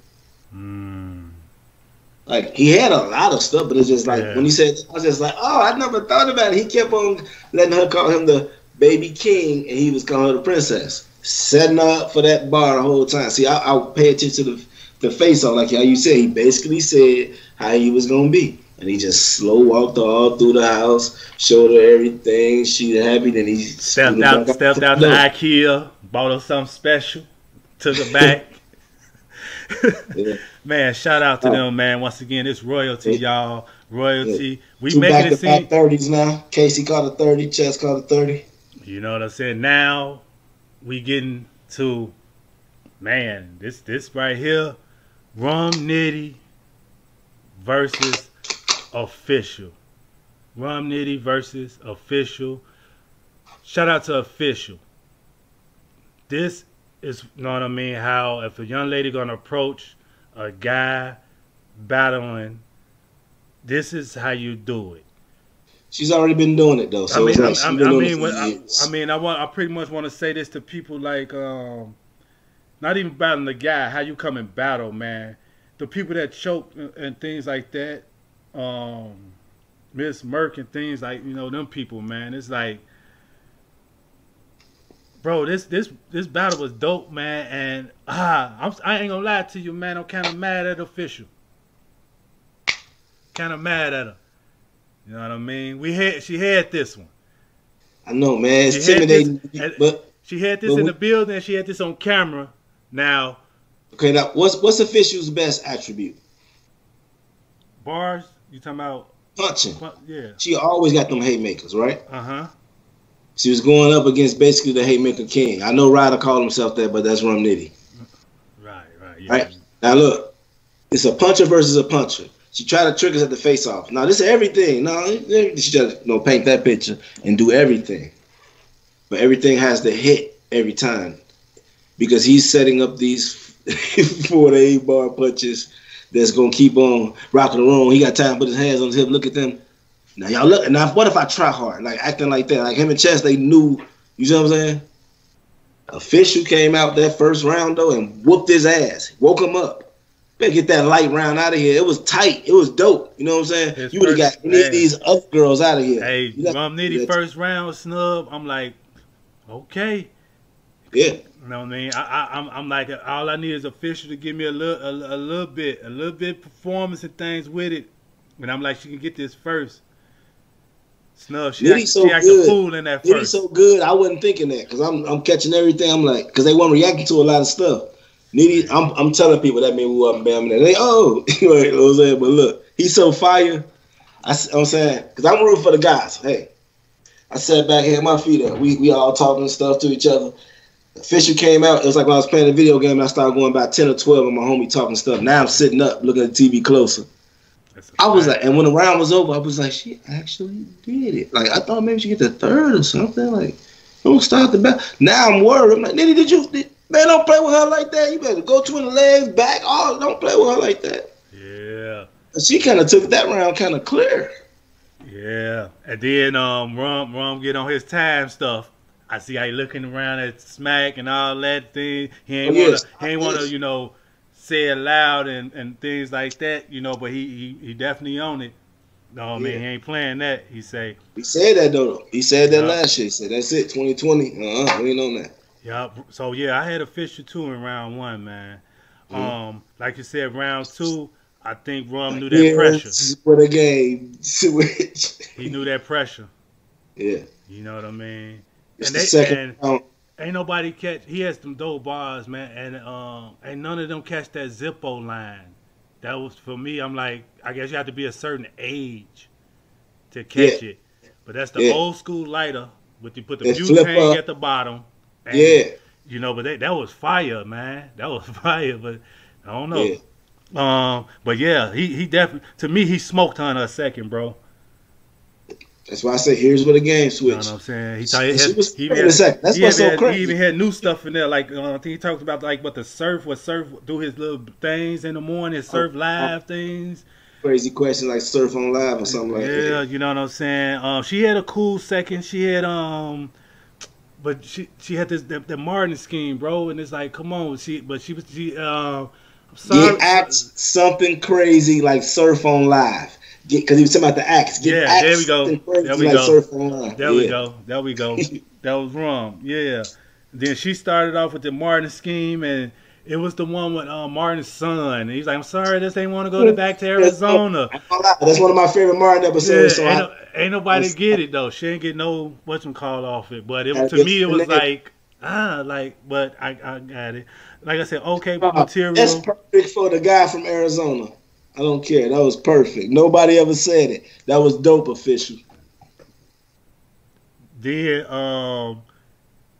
S2: Like, he had a lot of stuff, but it's just like, when he said, I was just like, oh, I never thought about it. He kept on letting her call him the baby king, and he was calling her the princess. Setting her up for that bar the whole time. See, I'll pay attention to the face off, like how you said. He basically said how he was going to be. And he just slow walked all through the house, showed her everything. She happy. Then he
S1: stepped out to IKEA, bought her something special, took her back.
S2: Yeah.
S1: Man, shout out to them, man. Once again, it's royalty, y'all. Royalty.
S2: Yeah.
S1: We
S2: Two
S1: making it seem
S2: 30s now. Casey caught a 30, Chess caught a 30.
S1: You know what I'm saying? Now we getting to, man, this right here, Rum Nitty versus Official. Rum Nitty versus Official. Shout out to Official. This is, you know what I mean, how if a young lady gonna approach a guy battling, this is how you do it.
S2: She's already been doing it though. So
S1: I pretty much want to say this to people like, not even battling the guy. How you come and battle, man? The people that choke and things like that, Miss Merck and things like, you know, them people, man. It's like, bro, this battle was dope, man. And I ain't gonna lie to you, man. I'm kind of mad at Official. Kind of mad at her. You know what I mean? She had this one.
S2: I know, man. It's intimidating. But
S1: she had this in the building, and she had this on camera. Now,
S2: okay, now what's Official's best attribute?
S1: Bars. You talking about
S2: punching?
S1: Yeah.
S2: She always got them haymakers, right?
S1: She
S2: was going up against basically the haymaker king. I know Ryder called himself that, but that's Rum Nitty.
S1: Right. Yeah.
S2: Right now, look. It's a puncher versus a puncher. She tried to trick us at the face-off. Now, this is everything. No, she just paint that picture and do everything. But everything has to hit every time. Because he's setting up these 4 to 8 bar punches that's going to keep on rocking the room. He got time to put his hands on his hip. Look at them. Now, y'all look. Now, what if I try hard? Like, acting like that. Like, him and Chess, they knew. You see what I'm saying? Official came out that first round, though, and whooped his ass. Woke him up. Better get that light round out of here. It was tight. It was dope. You know what I'm saying? You would have got any of these other girls out of here.
S1: Hey, Rum Nitty first round snub. I'm like, okay.
S2: Yeah.
S1: You know what I mean? I'm like, all I need is Official to give me a little bit performance and things with it. And I'm like, she can get this first. Snub, she act a fool in that first.
S2: Nitty's so good. I wasn't thinking that because I'm catching everything. I'm like, because they weren't reacting to a lot of stuff. Nitty, I'm telling people that mean we wasn't bamming that. They, you know what I'm saying? But look, he's so fire. I'm saying, because I'm rooting for the guys. Hey, I sat back here, my feet up. We all talking stuff to each other. Official came out. It was like when I was playing a video game and I started going about 10 or 12 and my homie talking stuff. Now I'm sitting up looking at the TV closer. I was like, and when the round was over, I was like, she actually did it. Like, I thought maybe she get the third or something. Like, don't start the back. Now I'm worried. I'm like, Nitty, man, don't play with her like that. You better go twin the legs back. Oh, don't play with her like that.
S1: Yeah.
S2: She kind of took that round kind of clear.
S1: Yeah. And then Rum get on his time stuff. I see how he looking around at Smack and all that thing. He ain't want to, say it loud and things like that, but he definitely on it. No, man, he ain't playing that. He said
S2: that though. He said that last year. He said that's it, 2020. We ain't on that.
S1: Yeah. So yeah, I had Official 2 in round 1, man. Like you said, round 2, I think Rum knew that pressure.
S2: For the game switch.
S1: He knew that pressure.
S2: Yeah.
S1: You know what I mean?
S2: It's the second round.
S1: Ain't nobody catch. He has some dope bars, man, and none of them catch that Zippo line. That was for me. I'm like, I guess you have to be a certain age to catch it. But that's the old school lighter, with you put the butane at the bottom. And, but that was fire, man. That was fire. But I don't know. Yeah. But yeah, he definitely, to me, he smoked on her second, bro.
S2: That's why I say here's where the game switched.
S1: You know what I'm saying? He thought
S2: That's what's so crazy.
S1: He even had new stuff in there. Like I think he talked about like what Surf do his little things in the morning, Surf live things.
S2: Crazy question like Surf on Live or something like that.
S1: Yeah, you know what I'm saying? She had a cool second. She had but she had the Martin scheme, bro, and it's like, come on, I'm sorry.
S2: Get act something crazy like Surf on Live. Because he was talking about the acts.
S1: There we go. There we go.
S2: Surf online.
S1: There we go. That was wrong. Yeah. Then she started off with the Martin scheme, and it was the one with Martin's son. And he's like, I'm sorry, this ain't want to go back to Arizona.
S2: That's one of my favorite Martin episodes.
S1: Yeah, ain't nobody get it, though. She ain't get no whatchamacallit off it. But to me, it was like, but I got it. Like I said, okay material.
S2: That's perfect for the guy from Arizona. I don't care. That was perfect. Nobody ever said it. That was dope, Official.
S1: Then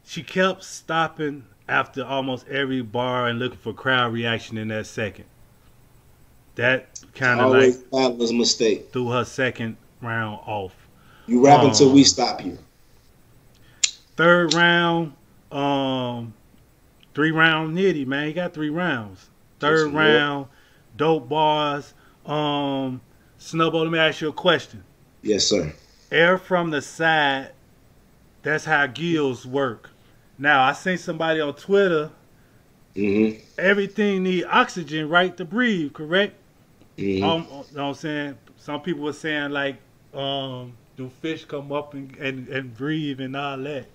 S1: she kept stopping after almost every bar and looking for crowd reaction in that second. That kind of like
S2: that was a mistake.
S1: Threw her second round off.
S2: You rap until we stop you.
S1: Third round, 3-round Nitty, man. He got 3 rounds. Third round. Dope bars. Snubbo, let me ask you a question.
S2: Yes, sir.
S1: Air from the side, that's how gills work. Now, I seen somebody on Twitter, everything need oxygen, right, to breathe, correct? You know what I'm saying? Some people were saying, like, do fish come up and breathe and all that?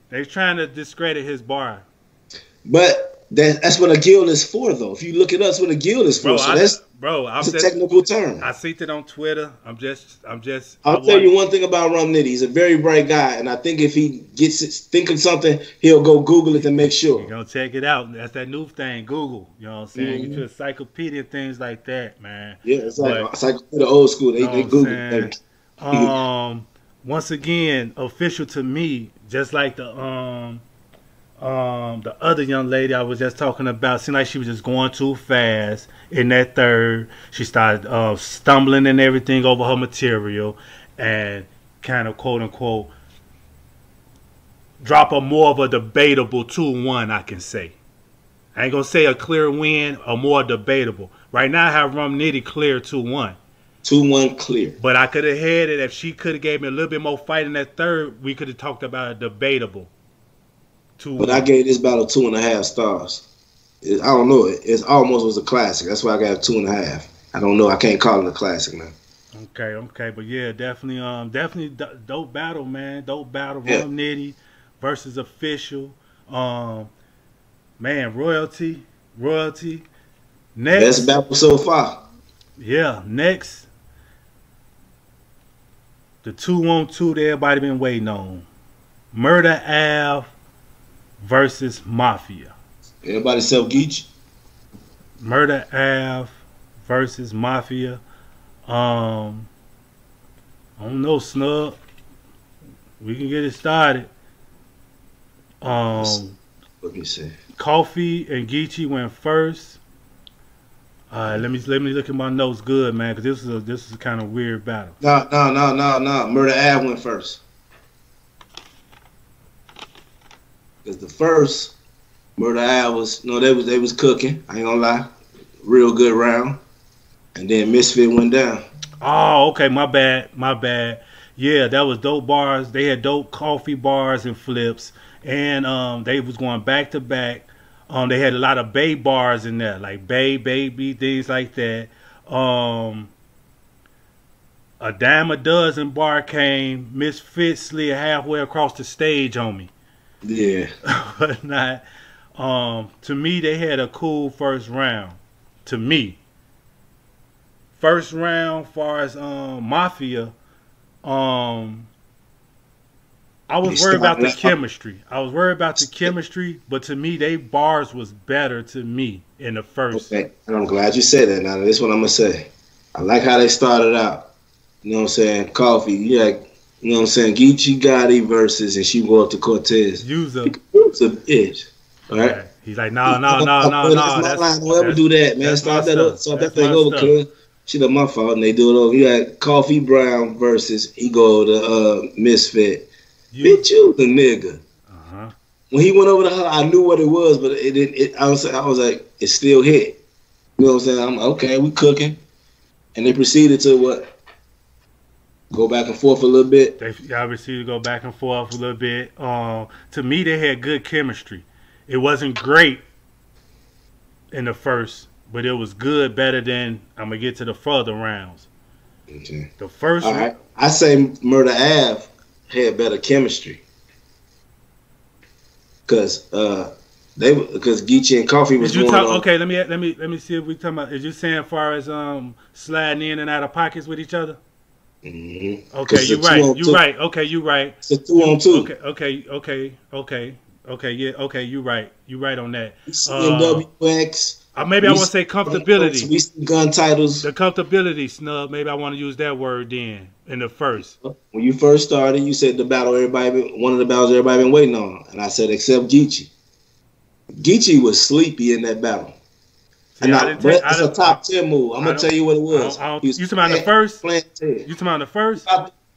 S1: They trying to discredit his bar.
S2: But that's what a gill is for, though. If you look at us, what a gill is for. That's a technical term.
S1: I see it on Twitter. I'll
S2: tell you one thing about Rum Nitty. He's a very bright guy, and I think if he gets it, thinking something, he'll go Google it to make sure.
S1: You're gonna check it out. That's that new thing, Google. You know what I'm saying? Get your encyclopedia, things like that, man.
S2: Yeah, it's like the old school. They Google it.
S1: Once again, Official to me, just like the The other young lady I was just talking about seemed like she was just going too fast in that third. She started stumbling and everything over her material, and kind of quote unquote drop a more of a debatable 2-1. I can say. I ain't gonna say a clear win, or more debatable. Right now, I have Rum Nitty clear 2-1.
S2: 2-1 clear.
S1: But I could have had it if she could have gave me a little bit more fight in that third. We could have talked about a debatable 2-1.
S2: But I gave this battle 2.5 stars. I don't know. It almost was a classic. That's why I got 2.5. I don't know. I can't call it a classic now.
S1: Okay, but yeah, definitely dope battle, man. Dope battle.
S2: Yeah.
S1: Rum Nitty versus Official. Man, royalty. Next,
S2: Best battle so far.
S1: Yeah, next, the 2-on-2 that everybody been waiting on. Murder Ave versus Mafia.
S2: Everybody self Geech.
S1: Murder Ave versus Mafia. I don't know, Snub. We can get it started.
S2: Let me see.
S1: Coffee and Geechee went first. Let me look at my notes good, man, because this is a kind of weird battle.
S2: No. Murder Ave went first. Because the first Murder Ave was they was cooking. I ain't gonna lie, real good round. And then Misfit went down.
S1: Oh, okay, my bad. Yeah, that was dope bars. They had dope coffee bars and flips, and they was going back to back. They had a lot of Bay bars in there, like Bay, Baby, things like that. A dime a dozen bar came. Misfit slid halfway across the stage on me.
S2: Yeah.
S1: But not. To me, they had a cool first round. To me. First round, far as Mafia, I was worried about the chemistry. But to me, they bars was better to me in the first.
S2: Okay, and I'm glad you said that. Now, this is what I'm gonna say. I like how they started out. You know what I'm saying? Coffee, yeah. You know what I'm saying? Geechee Gotti versus, and she go up to Cortez.
S1: Use a
S2: bitch. All right.
S1: Yeah. He's like, no.
S2: That's my line. Don't ever do that, man. Start that thing over, cuz. Shit up my fault, and they do it over. You got Coffee Brown versus he go to Misfit. Bitch, you the nigga. When he went over to her, I knew what it was, but it didn't. I was like, it still hit. You know what I'm saying? I'm okay. We cooking, and they proceeded to what? Go back and forth a little bit.
S1: They proceeded to go back and forth a little bit. To me, they had good chemistry. It wasn't great in the first, but it was good, better than I'm gonna get to the further rounds.
S2: Okay.
S1: The first.
S2: All right. I say Murder Ave had better chemistry. Because Geechee and Coffee was going on.
S1: Okay, let me see if we talking about. Is you saying as far as sliding in and out of pockets with each other?
S2: Mm-hmm.
S1: Okay, you're right. You're right. Okay, you're right.
S2: It's a 2-on-2.
S1: Okay. Yeah. Okay, you're right. You're right on that.
S2: NWX.
S1: Maybe I want to say comfortability.
S2: We see gun titles.
S1: The comfortability, Snub. Maybe I want to use that word then in the first.
S2: When you first started, you said one of the battles everybody been waiting on, and I said except Geechee. Geechee was sleepy in that battle. See, it's a top 10 move. I'm gonna tell you what it was.
S1: You talking about the first? You talking about the first?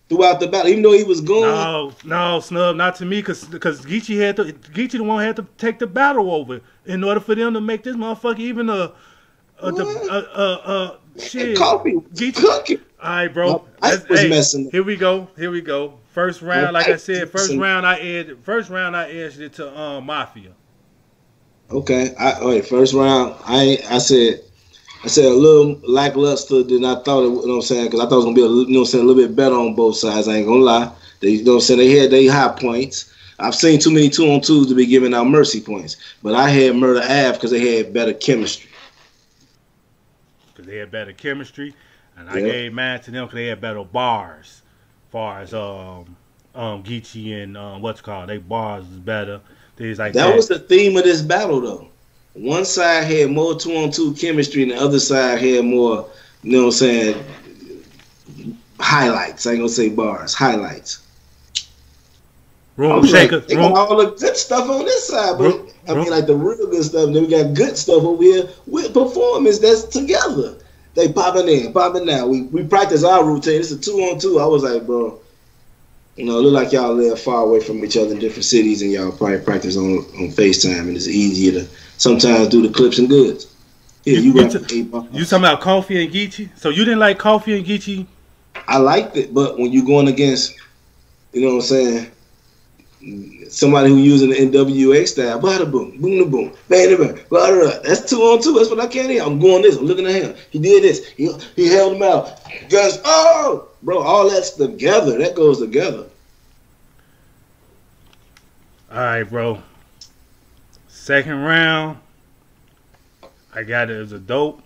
S2: Throughout the battle, even though he was going.
S1: No, Snub, not to me, because Geechee the one had to take the battle over in order for them to make this motherfucker even shit.
S2: Coffee
S1: Geechee
S2: cooking.
S1: All right, bro.
S2: Messing.
S1: Here we go. First round, like I said, first round I edged it to Mafia.
S2: Okay. First round, I said a little lackluster than I thought it. You know what I'm saying? Because I thought it was gonna be a little bit better on both sides. I ain't gonna lie. You know what I'm saying? They had their high points. I've seen too many 2-on-2s to be giving out mercy points, but I had Murder Ave because they had better chemistry.
S1: Because they had better chemistry, and I gave mine to them because they had better bars. As far as Geechee and they bars was better. Things like that.
S2: That was the theme of this battle, though. One side had more 2-on-2 chemistry, and the other side had more, you know what I'm saying, highlights. I ain't gonna say bars, highlights.
S1: Room shaker.
S2: Like, they got all the good stuff on this side, but I mean, like the real good stuff. And then we got good stuff over here with performance that's together. They popping in, popping out. We practice our routine. It's a 2-on-2. I was like, bro, you know, it look like y'all live far away from each other in different cities, and y'all probably practice on FaceTime, and it's easier to sometimes do the clips and goods. Yeah, you talking
S1: about Coffee and Geechee? So you didn't like Coffee and Geechee? I
S2: liked it, but when you're going against, you know what I'm saying, somebody who using the NWA style, bada boom, boom da boom, bang bang, bada. That's 2-on-2. That's what I can't hear. I'm going this. I'm looking at him. He did this. He held him out. Guys, oh, bro, all that's together. That goes together.
S1: All right, bro. Second round, I got it as a dope.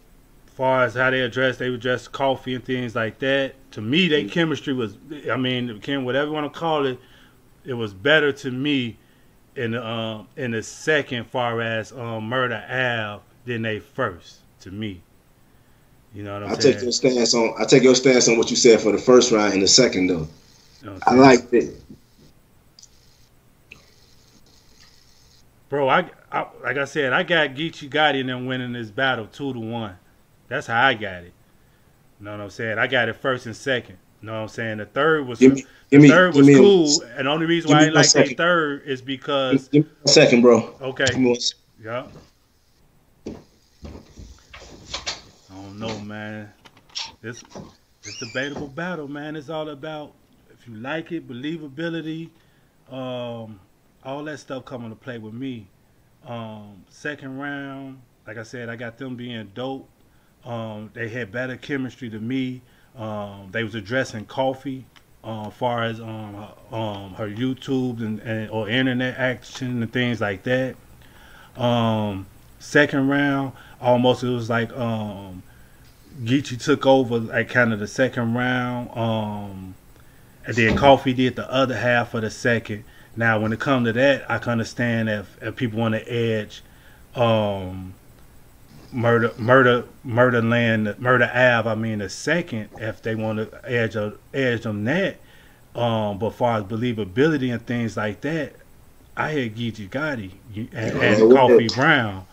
S1: As far as how they address Coffee and things like that. To me, their chemistry was, I mean, whatever you want to call it, it was better to me in the second, far as Murder Ave than they first. To me, you know what I'm saying?
S2: I take your stance on what you said for the first round and the second though. I liked it,
S1: bro. I like I said, I got Geechee Gotti and them winning this battle 2-1. That's how I got it. You know what I'm saying? I got it first and second. You know what I'm saying? The third was cool, and the only reason why I like that third is because.
S2: Give me a second, bro.
S1: Okay. Yeah. I don't know, man. It's debatable battle, man. It's all about if you like it, believability, all that stuff coming to play with me. Second round, like I said, I got them being dope. They had better chemistry to me. They was addressing Coffee, far as her YouTube and or internet action and things like that. Second round, almost it was like Geechee took over like kind of the second round, and then Coffee did the other half of the second. Now, when it comes to that, I can understand if people want to edge Murder Ave, I mean the second, if they want to edge on that. But far as believability and things like that, I had Geechee Gotti and Coffee Brown.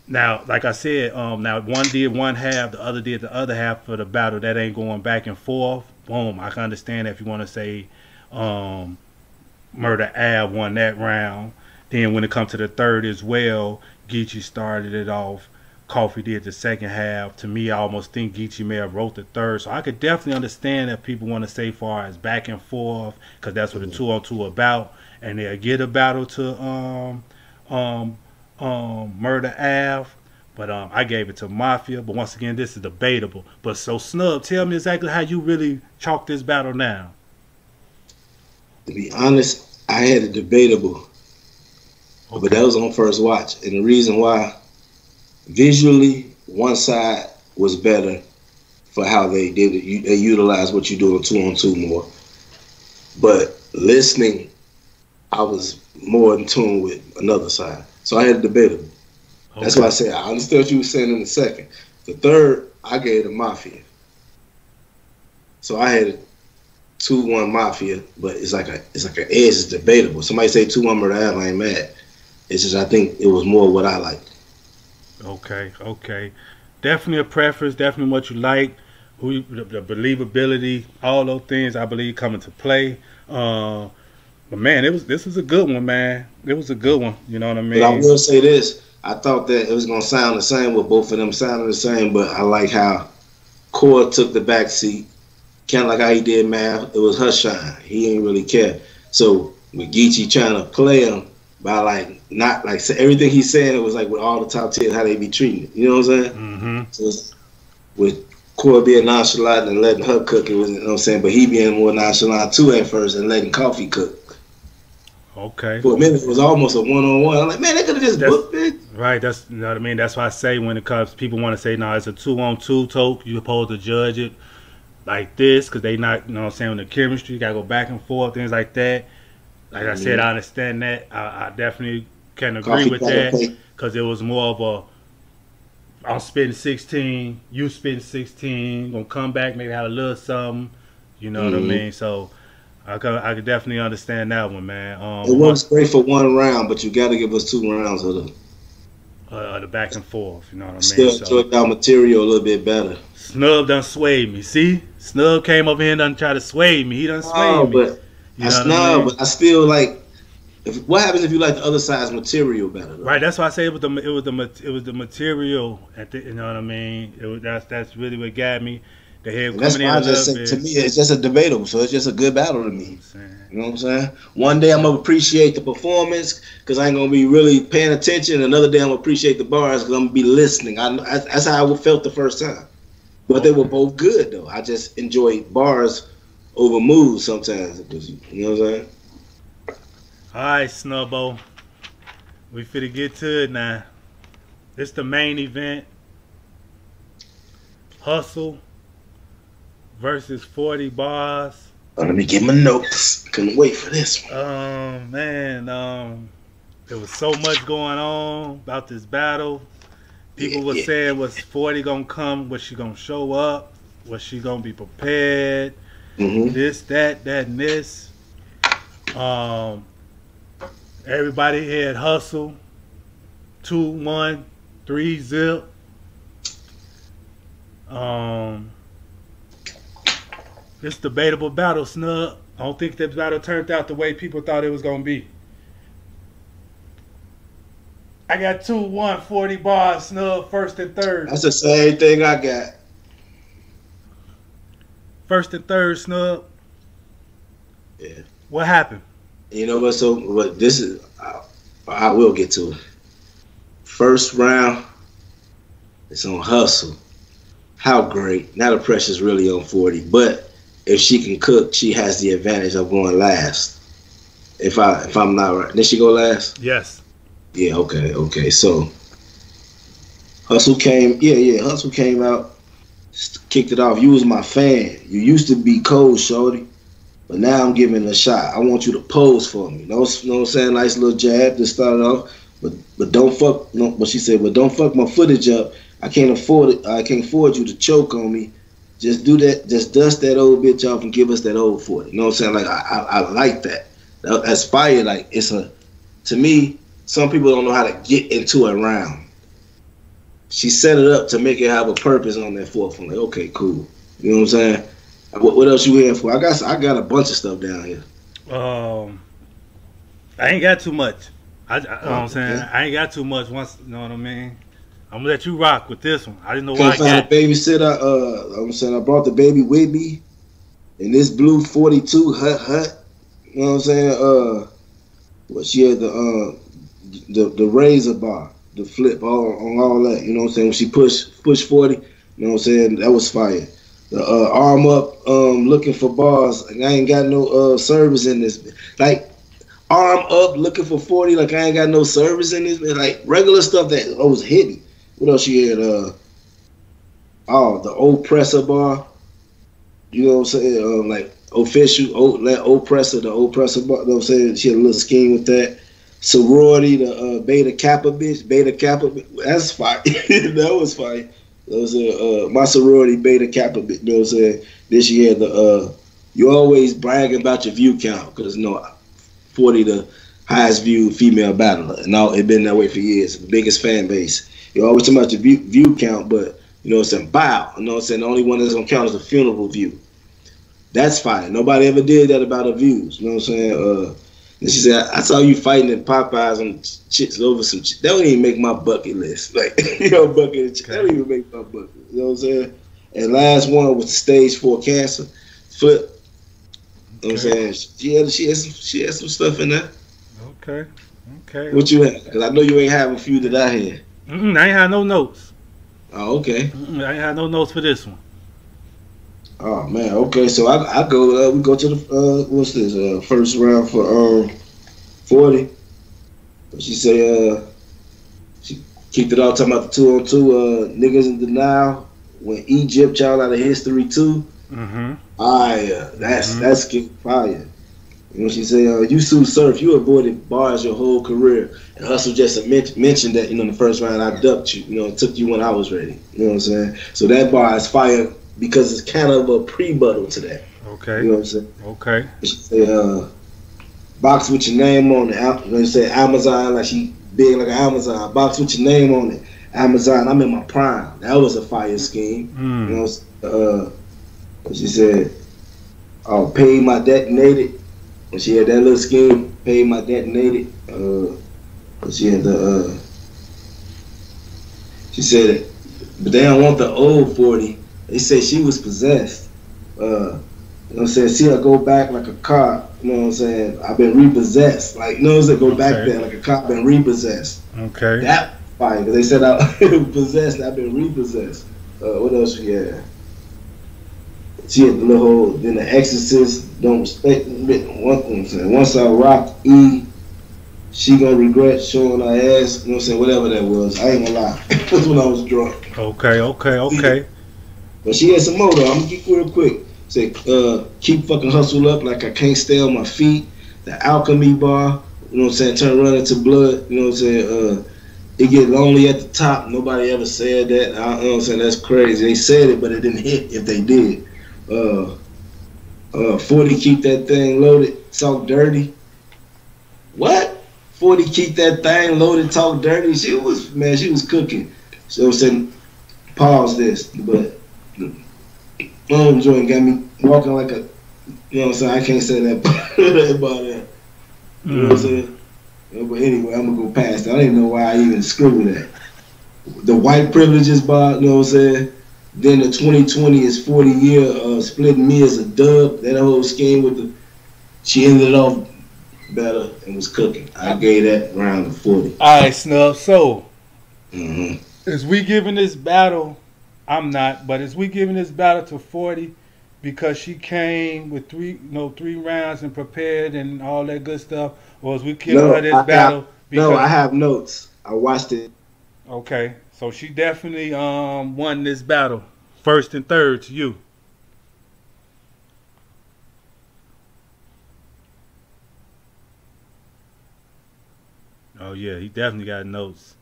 S1: Now, like I said, now one did one half, the other did the other half for the battle. That ain't going back and forth. Boom, I can understand if you want to say Murder Ave won that round. Then when it comes to the third as well, Geechee started it off. Coffee did the second half. To me, I almost think Geechee may have wrote the third. So I could definitely understand if people want to say far as back and forth, because that's what the 2-on-2 about. And they'll get a battle to Murder Ave. But I gave it to Mafia. But once again, this is debatable. But so Snub, tell me exactly how you really chalk this battle down.
S2: To be honest, I had it debatable. Okay. But that was on first watch. And the reason why, visually, one side was better for how they did it. They utilized what you do on 2-on-2 more. But listening, I was more in tune with another side. So I had it debatable. Okay. That's why I said I understood what you were saying in the second. The third, I gave it to Mafia. So I had it 2-1 Mafia, but it's like an edge. It's debatable. Somebody say 2-1 Murder Ave, I ain't mad. It's just I think it was more what I liked.
S1: Okay. Definitely a preference. Definitely what you like. The believability, all those things I believe come into play. But man, this was a good one, man. It was a good one. You know what I mean?
S2: But I will say this: I thought that it was gonna sound the same with both of them sounding the same, but I like how Core took the back seat, kind of like how he did Math. It was her shine. He ain't really care. So with Geechee trying to play him by not everything he's saying, it was like with all the top tiers how they be treating it. You know what I'm saying?
S1: Mm-hmm.
S2: So with Core being nonchalant and letting her cook, it was, you know what I'm saying, but he being more nonchalant too at first and letting Coffee cook.
S1: Okay.
S2: For a minute, it was almost a one-on-one. I'm like, man, they could have just booked it.
S1: Right. That's, you know what I mean. That's why I say when it comes, people want to say, no, it's a 2-on-2 talk. You're supposed to judge it like this because they not, you know what I'm saying, with the chemistry, you got to go back and forth, things like that. Like I said, I understand that. I definitely can agree with that because it was more of a, I'm spitting 16, you spitting 16, gonna come back, maybe have a little something, you know what I mean? So I could definitely understand that one, man.
S2: It works great for one round, but you got to give us 2 rounds of
S1: the back and forth. You know what I mean?
S2: Still enjoy our material a little bit better.
S1: Snub done swayed me. See, Snub came over here and done try to sway me. He done swayed me.
S2: But but I still like. What happens if you like the other side's material better? Though?
S1: Right, that's why I say it was the material. You know what I mean? That's really what got me. The head
S2: that's why I just say, to me, it's just a debatable. So it's just a good battle to me. You know what I'm saying? One day I'm gonna appreciate the performance because I ain't gonna be really paying attention. Another day I'm gonna appreciate the bars because I'm gonna be listening. That's how I felt the first time. But they were both good though. I just enjoy bars over moves sometimes. You know what I'm saying?
S1: All right, Snubbo. We finna get to it now. It's the main event. Hustle versus 40 bars.
S2: Let me get my notes. Couldn't wait for this
S1: one. Man, there was so much going on about this battle. People were saying, was 40 gonna come? Was she gonna show up? Was she gonna be prepared? This, that, and this. Everybody had Hustle 2-1, 3-0. This debatable battle, Snub. I don't think that battle turned out the way people thought it was gonna be. I got 2-1, 40 bars, Snub, first and third.
S2: That's the same thing I got.
S1: First and third, Snub.
S2: Yeah.
S1: What happened?
S2: You know what? So what this is, I will get to it. First round, it's on Hustle. How great! Now the pressure's really on 40. But if she can cook, she has the advantage of going last. If I'm not right, did she go last?
S1: Yes.
S2: Yeah. Okay. So Hustle came. Hustle came out, kicked it off. You was my fan. You used to be cold, shorty. But now I'm giving it a shot. I want you to pose for me. You know what I'm saying? Nice little jab to start it off. But don't fuck. No, what she said. But don't fuck my footage up. I can't afford it. I can't afford you to choke on me. Just do that. Just dust that old bitch off and give us that old 40. You know what I'm saying? Like I like that. That's fire. Like to me. Some people don't know how to get into a round. She set it up to make it have a purpose on that fourth one. Like, okay, cool. You know what I'm saying? What else you here for? I got a bunch of stuff down here.
S1: I ain't got too much. You know what I'm saying? I ain't got too much. Once, you know what I mean? I'm gonna let you rock with this one. I didn't know what I got.
S2: A babysitter. I'm saying I brought the baby with me in this blue 42 hut. You know what I'm saying? She had the razor bar, the flip, on all that. You know what I'm saying? When she push 40. You know what I'm saying? That was fire. The arm up, looking for bars. Like I ain't got no service in this. Like arm up, looking for 40. Like I ain't got no service in this. Like regular stuff that was hitting. What else she had? The old presser bar. You know what I'm saying? Like official, old presser bar. You know what I'm saying? She had a little scheme with that. Sorority, the Beta Kappa bitch. That's fire. That was fire. That was my sorority Beta Kappa bitch. You know what I'm saying? Then she had you always bragging about your view count because 40 the highest viewed female battler, and it's been that way for years. The biggest fan base. You always talking about your view count, but you know what I'm saying? Bow. You know what I'm saying? The only one that's gonna count is the funeral view. That's fine. Nobody ever did that about her views. You know what I'm saying? And she said, I saw you fighting in Popeyes on chicks over some chicks. That don't even make my bucket list. Like, bucket of chicks. That don't even make my bucket. You know what I'm saying? And last one was stage 4 cancer. Foot. You know what I'm saying? She had some stuff in there.
S1: Okay.
S2: What you had? Because I know you ain't have a few that I had.
S1: I ain't had no notes.
S2: Oh, okay.
S1: I ain't had no notes for this one.
S2: Oh man, okay. So I go. We go to the what's this? First round for 40. She say she kicked it off talking about the 2-on-2 niggas in denial when Egypt child out of history too. That's getting fire. You know, she say you Sue Surf, you avoided bars your whole career, and Hustle just mentioned that in the first round I ducked you. You know, it took you when I was ready. You know what I'm saying? So that bar is fire. Because it's kind of a pre-buttal to that.
S1: Okay.
S2: You know what I'm saying?
S1: Okay.
S2: She said, box with your name on it. They say Amazon, like she big like an Amazon. Box with your name on it. Amazon, I'm in my prime. That was a fire scheme. You know, she said, "Oh, pay my detonated." When she had that little scheme, pay my detonated. She had the. She said, but they don't want the old 40. They say she was possessed. You know what I'm saying? See her go back like a car. You know what I'm saying? I've been repossessed. Like, you know what I'm saying? Go back there like a cop been repossessed.
S1: Okay.
S2: That fire. Because they said I possessed. I've been repossessed. What else we had? She had the little whole, then the Exorcist, don't respect me. Once I rock E, she gonna regret showing her ass. You know what I'm saying? Whatever that was. I ain't gonna lie. That's when I was drunk.
S1: Okay.
S2: But she had some more though. I'm gonna get real quick. Say, keep fucking hustle up like I can't stay on my feet. The alchemy bar, you know what I'm saying? Turn run into blood, you know what I'm saying? It get lonely at the top. Nobody ever said that. You know what I'm saying? That's crazy. They said it, but it didn't hit if they did. 40 keep that thing loaded, talk dirty. What? 40 keep that thing loaded, talk dirty. She was cooking. So I'm saying, pause this, but joint got me walking like a, you know what I'm saying? I can't say that about that. You know what I'm saying? But anyway, I'm gonna go past that. I didn't know why I even screwed that. The white privileges bar, you know what I'm saying? Then the 2020 is 40 year splitting me as a dub. That whole scheme with the, she ended off better and was cooking. I gave that round of 40.
S1: All right, Snub. So, is we giving this battle? I'm not, but is we giving this battle to 40 because she came with three rounds and prepared and all that good stuff, or is we giving her this battle?
S2: No, I have notes. I watched it.
S1: Okay, so she definitely won this battle. First and third to you. Oh yeah, he definitely got notes.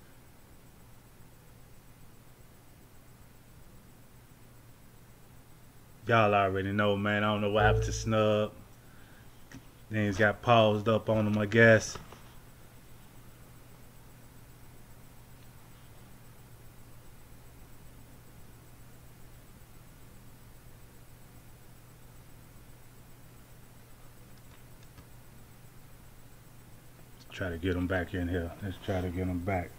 S1: Y'all already know, man. I don't know what happened to Snub. Things got paused up on him, I guess. Let's try to get him back in here. Let's try to get him back.